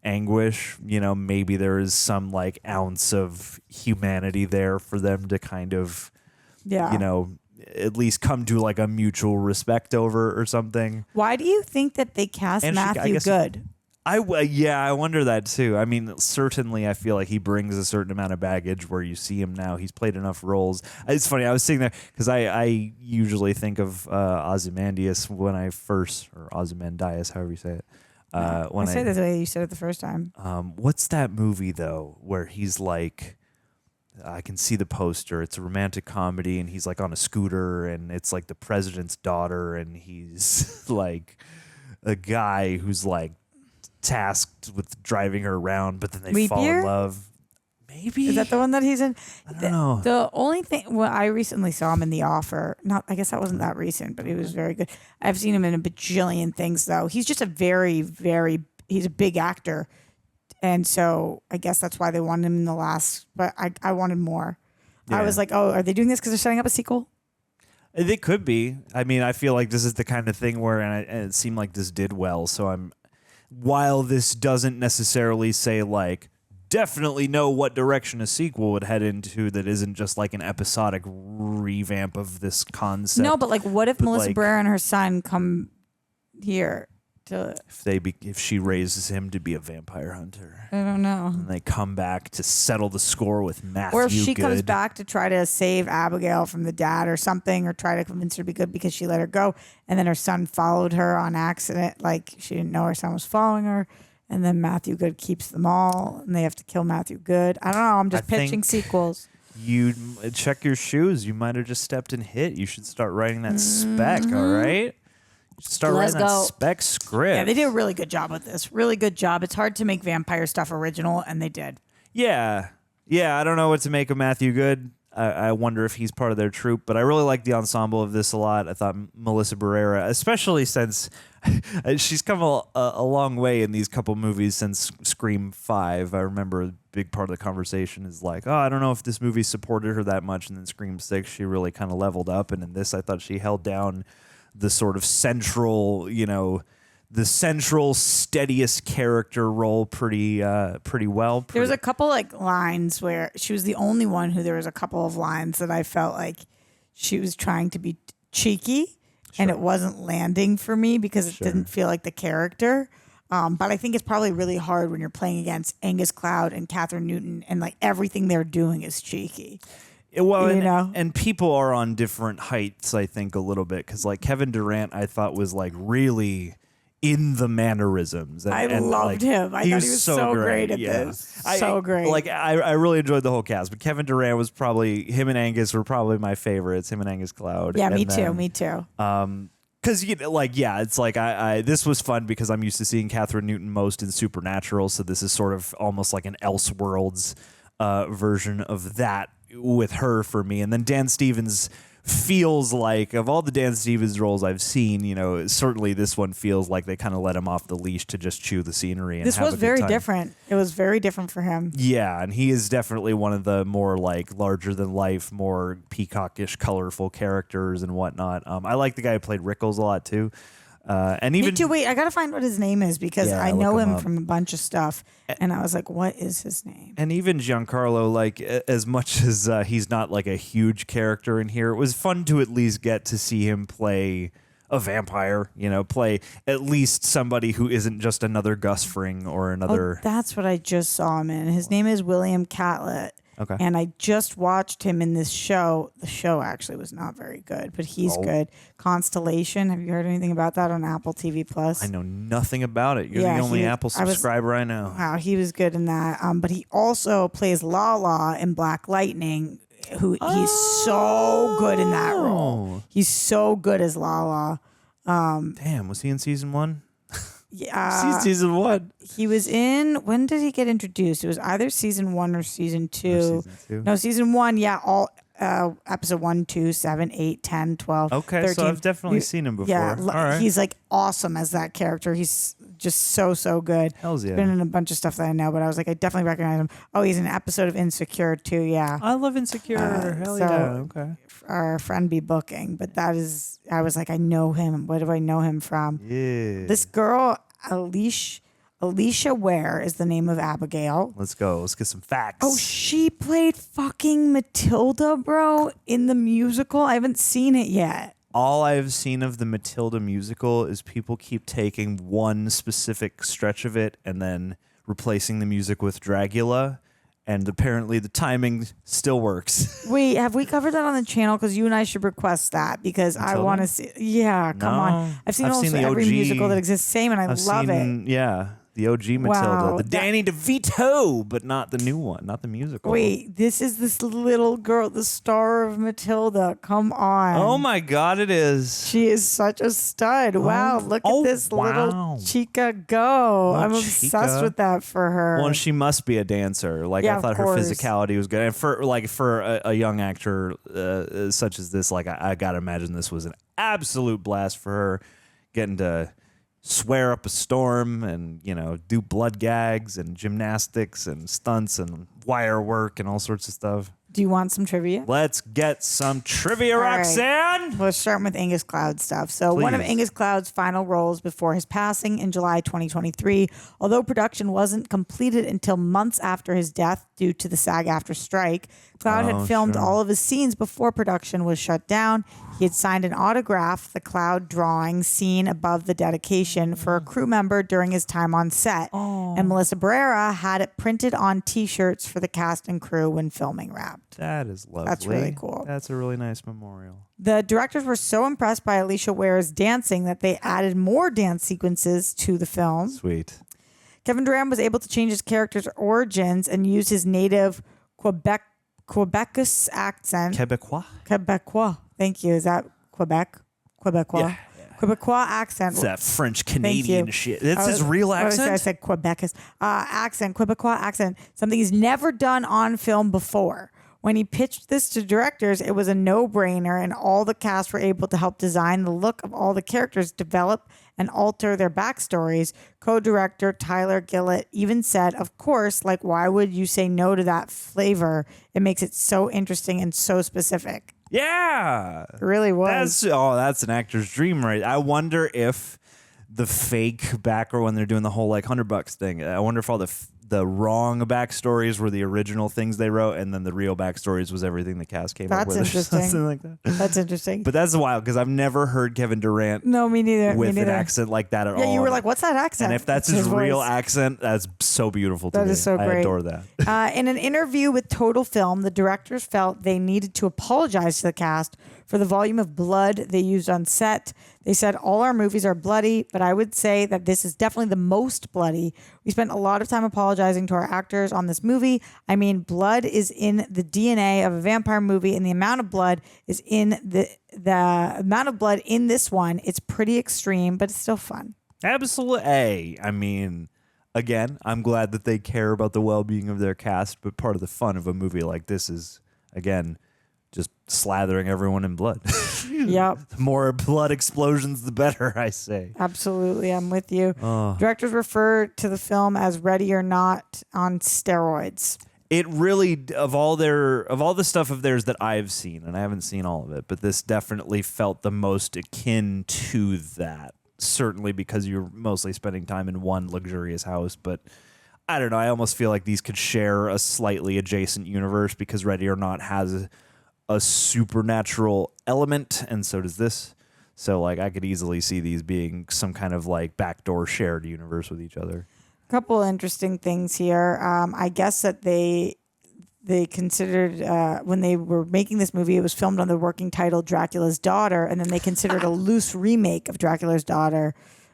anguish, maybe there is some like ounce of humanity there for them to kind of, at least come to like a mutual respect over or something. Why do you think that they cast Matthew Good? I wonder that too. I mean, certainly I feel like he brings a certain amount of baggage where you see him now. He's played enough roles. It's funny. I was sitting there because I usually think of Ozymandias when I first, or Ozymandias, however you say it. When I say it the way you said it the first time. What's that movie though, where he's like, I can see the poster. It's a romantic comedy, and he's like on a scooter, and it's like the president's daughter, and he's like a guy who's like tasked with driving her around, but then they fall in love. Maybe is that the one that he's in? I don't know. The only thing, I recently saw him in The Offer. I guess that wasn't that recent, but he was very good. I've seen him in a bajillion things though. He's just a very, very. He's a big actor. And so I guess that's why they wanted him in the last, but I wanted more. I was like, oh, are they doing this because they're setting up a sequel? They could be. I mean, I feel like this is the kind of thing where, and it seemed like this did well. So while this doesn't necessarily say like, definitely know what direction a sequel would head into that isn't just like an episodic revamp of this concept. No, but like, what if Melissa Barrera and her son come here? If she raises him to be a vampire hunter, I don't know. And they come back to settle the score with Matthew. Or if she Good. comes back to try to save Abigail from the dad or something, or try to convince her to be good because she let her go, and then her son followed her on accident, like she didn't know her son was following her, and then Matthew Good keeps them all, and they have to kill Matthew Good. I don't know. I'm just pitching sequels. You check your shoes. You might have just stepped and hit. You should start writing that spec. All right. Start Let's writing that go. spec script. Yeah, they did a really good job with this. Really good job. It's hard to make vampire stuff original, and they did. Yeah. I don't know what to make of Matthew Good. I wonder if he's part of their troupe, but I really like the ensemble of this a lot. I thought Melissa Barrera, especially since she's come a long way in these couple movies since Scream 5. I remember a big part of the conversation is like, oh, I don't know if this movie supported her that much. And then Scream 6, she really kind of leveled up. And in this, I thought she held down the sort of central, the central steadiest character role pretty well. There was a couple like lines where she was the only one who there was a couple of lines that I felt like she was trying to be cheeky and it wasn't landing for me because it didn't feel like the character. But I think it's probably really hard when you're playing against Angus Cloud and Kathryn Newton and like everything they're doing is cheeky. Well, you know? and people are on different heights, I think, a little bit. Because, like, Kevin Durand, I thought was, like, really in the mannerisms. And, I loved like, him. I thought he was so great at this. So great. Like, I really enjoyed the whole cast. But Kevin Durand was probably, him and Angus were probably my favorites. Him and Angus Cloud. Yeah, and me then, too. Me too. Because, you know, like, yeah, it's like this was fun because I'm used to seeing Kathryn Newton most in Supernatural. So this is sort of almost like an Elseworlds version of that with her for me. And then Dan Stevens feels like, of all the Dan Stevens roles I've seen, you know, certainly this one feels like they kind of let him off the leash to just chew the scenery. And This have was a good very time. different. It was very different for him. Yeah, and he is definitely one of the more like larger than life, more peacockish, colorful characters and whatnot. I like the guy who played Rickles a lot too. And even Me too. Wait, I gotta find what his name is because Yeah, I look know him him up. from a bunch of stuff, and I was like, "What is his name?" And even Giancarlo, like, as much as he's not like a huge character in here, it was fun to at least get to see him play a vampire, you know, play at least somebody who isn't just another Gus Fring or another. Oh, that's what I just saw him in. His name is William Catlett. Okay. And I just watched him in this show. The show actually was not very good, but he's good. Constellation. Have you heard anything about that on Apple TV Plus? I know nothing about it. You're Yeah, the only he- Apple I was- subscriber I know. Wow, he was good in that. But he also plays Lala in Black Lightning. He's so good in that role. He's so good as Lala. Damn, was he in season 1? Yeah, season 1. He was in. When did he get introduced? It was either season 1 or season 2. season 2? No, season 1. Yeah, all episode 1, 2, 7, 8, 10, 12. Okay, 13. so I've definitely seen him before. Yeah, All right. he's like awesome as that character. He's just so good. Hells yeah. He's been in a bunch of stuff that I know, but I was like, I definitely recognize him. Oh, he's in an episode of Insecure too. Yeah, I love Insecure. Hell so yeah. Okay. Our friend be booking, but that is. I was like, I know him. What do I know him from? Yeah. This girl, Alisha Weir, is the name of Abigail. Let's go. Let's get some facts. Oh, she played fucking Matilda, bro, in the musical. I haven't seen it yet. All I've seen of the Matilda musical is people keep taking one specific stretch of it and then replacing the music with Dragula. And apparently the timing still works. Wait, have we covered that on the channel? Because you and I should request that because I Matilda? want to see. Yeah, come No. on. I've seen almost the every OG. musical that exists. Same, and I love it. Yeah, the OG Matilda. Wow, The that- Danny DeVito, but not the new one, not the musical. Wait, this is this little girl, the star of Matilda. Come on. Oh my God, it is. She is such a stud. Wow, look at this little chica go. I'm obsessed chica. with that for her. Well, and she must be a dancer. Like Yeah, I thought of her course. physicality was good, and for a young actor such as this, like I gotta imagine this was an absolute blast for her, getting to swear up a storm and do blood gags and gymnastics and stunts and wire work and all sorts of stuff. Do you want some trivia? Let's get some trivia, All right. Roxanne. Let's start with Angus Cloud stuff. So one of Please. Angus Cloud's final roles before his passing in July 2023, although production wasn't completed until months after his death due to the SAG-AFTRA strike, Cloud Oh, had filmed sure. all of his scenes before production was shut down. He had signed an autograph, the Cloud drawing seen above the dedication, for a crew member during his time on set. And Melissa Barrera had it printed on T-shirts for the cast and crew when filming Wrapped. That is lovely. That's really cool. That's a really nice memorial. The directors were so impressed by Alisha Weir's dancing that they added more dance sequences to the film. Sweet. Kevin Durand was able to change his character's origins and use his native Quebecus accent. Quebecois. Thank you. Is that Quebec? Quebecois. Yeah. Quebecois accent. It's that French Thank Canadian you. shit. That's I his was- real I was- accent. I said Quebecus accent, Quebecois accent. Something he's never done on film before. When he pitched this to directors, it was a no-brainer, and all the cast were able to help design the look of all the characters, develop and alter their backstories. Co-director Tyler Gillett even said, "Of course, like why would you say no to that flavor? It makes it so interesting and so specific." Yeah, it really was. That's an actor's dream, right? I wonder if the fake backer when they're doing the whole like $100 thing. I wonder if all the the wrong backstories were the original things they wrote, and then the real backstories was everything the cast came up with. That's interesting. Something like that. That's interesting. But that's wild because I've never heard Kevin Durant No, me neither. with me neither. an accent like that at all. Yeah, you were like, "What's that accent?" And if that's It's his real voice. accent, that's so beautiful to me. That is so great. I adore that. In an interview with Total Film, the directors felt they needed to apologize to the cast for the volume of blood they used on set. They said, all our movies are bloody, but I would say that this is definitely the most bloody. We spent a lot of time apologizing to our actors on this movie. I mean, blood is in the DNA of a vampire movie, and the amount of blood is in the amount of blood in this one. It's pretty extreme, but it's still fun. Absolutely. I mean, again, I'm glad that they care about the well-being of their cast, but part of the fun of a movie like this is, again, just slathering everyone in blood. Yep. The more blood explosions, the better, I say. Absolutely. I'm with you. Oh. Directors refer to the film as Ready or Not on steroids. It really, of all the stuff of theirs that I've seen, and I haven't seen all of it, but this definitely felt the most akin to that. Certainly because you're mostly spending time in one luxurious house, but I don't know. I almost feel like these could share a slightly adjacent universe because Ready or Not has a supernatural element, and so does this. So, like, I could easily see these being some kind of like backdoor shared universe with each other. A couple interesting things here. I guess that they considered when they were making this movie, it was filmed on the working title Dracula's Daughter, and then they considered a loose remake of Dracula's Daughter,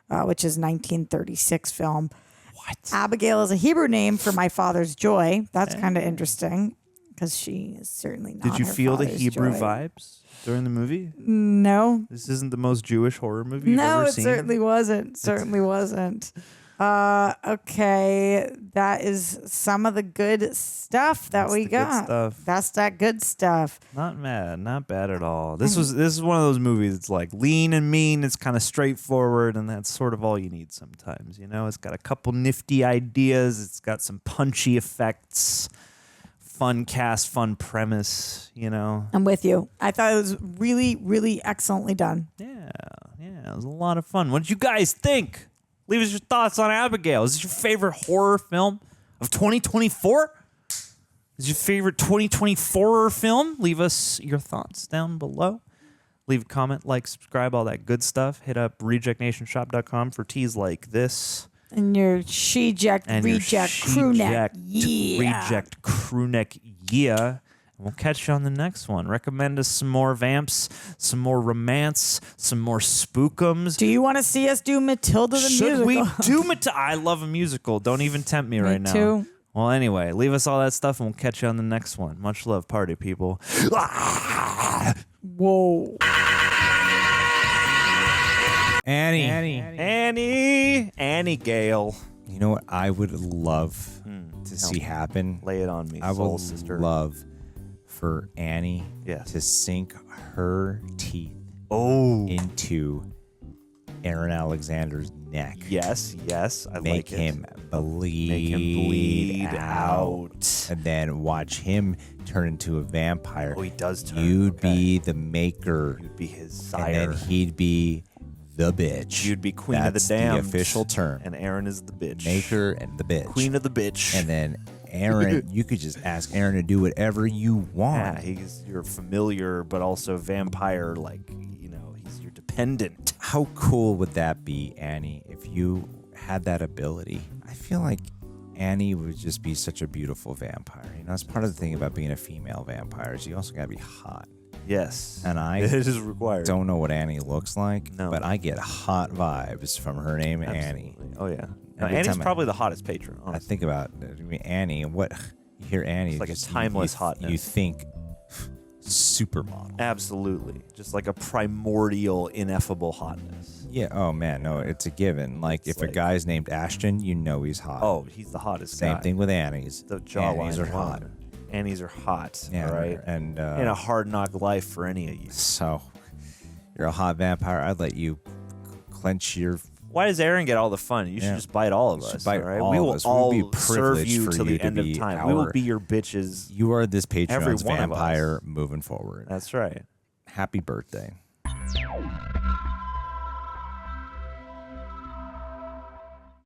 which is 1936 film. What? Abigail is a Hebrew name for my father's joy. That's kind of interesting because she is certainly not. Did you her feel the father's Hebrew joy. vibes during the movie? No. This isn't the most Jewish horror movie you've No, ever it seen. certainly wasn't. Certainly wasn't. Okay, that is some of the good stuff that we the good got. stuff. That's that good stuff. Not bad, not bad at all. This is one of those movies that's like lean and mean. It's kind of straightforward, and that's sort of all you need sometimes. You know, it's got a couple nifty ideas. It's got some punchy effects, fun cast, fun premise. You know, I'm with you. I thought it was really, really excellently done. yeah, it was a lot of fun. What did you guys think? Leave us your thoughts on Abigail. Is this your favorite horror film of 2024? Is your favorite 2024 film? Leave us your thoughts down below. Leave a comment, like, subscribe, all that good stuff. Hit up rejectnationshop.com for teas like this. And your reject crew neck. Yeah. Reject crew neck. Yeah. We'll catch you on the next one. Recommend us some more vamps, some more romance, some more spookums. Do you want to see us do Matilda the Should musical? we do Matilda? I love a musical. Don't even tempt me right now. too. Well, anyway, leave us all that stuff and we'll catch you on the next one. Much love, party people. Whoa. Annie Gale. You know what I would love to see happen? Lay it on me, I soul would sister. love for Annie to sink her teeth into Aaron Alexander's neck. Yes, I Make like it. him bleed out. And then watch him turn into a vampire. Oh, he does turn. You'd be the maker. You'd be his sire. And then he'd be the bitch. You'd be queen That's of the damned. the official term. And Aaron is the bitch. Maker and the bitch. Queen of the bitch. And then Aaron, you could just ask Aaron to do whatever you want. Yeah, he's your familiar, but also vampire, like, he's your dependent. How cool would that be, Annie, if you had that ability? I feel like Annie would just be such a beautiful vampire. You know, that's part of the thing about being a female vampire is you also got to be hot. Yes. And I it is required. Don't know what Annie looks like, No. but I get hot vibes from her name, Annie. Oh, yeah. No, Every Annie's time probably the hottest patron, I honestly. think about Annie, and what you hear Annie, It's like a just- timeless you, hotness. You think supermodel. Absolutely. Just like a primordial, ineffable hotness. Yeah. Oh man, no, it's a given. Like if a guy's named Ashton, you know he's hot. Oh, he's the hottest Same guy. thing with Annie's. The jawline. Annie's are hot. Annie's are hot. Yeah, all right. and in a hard knock life for any of you. So you're a hot vampire. I'd let you clench your. Why does Aaron get all the fun? You should just bite all of us. Bite all right? all We of will us. We will be all serve privileged you for till you the to end of be time. We will our- be your bitches. You are this Every Patreon's one of us. vampire moving forward. That's right. Happy birthday.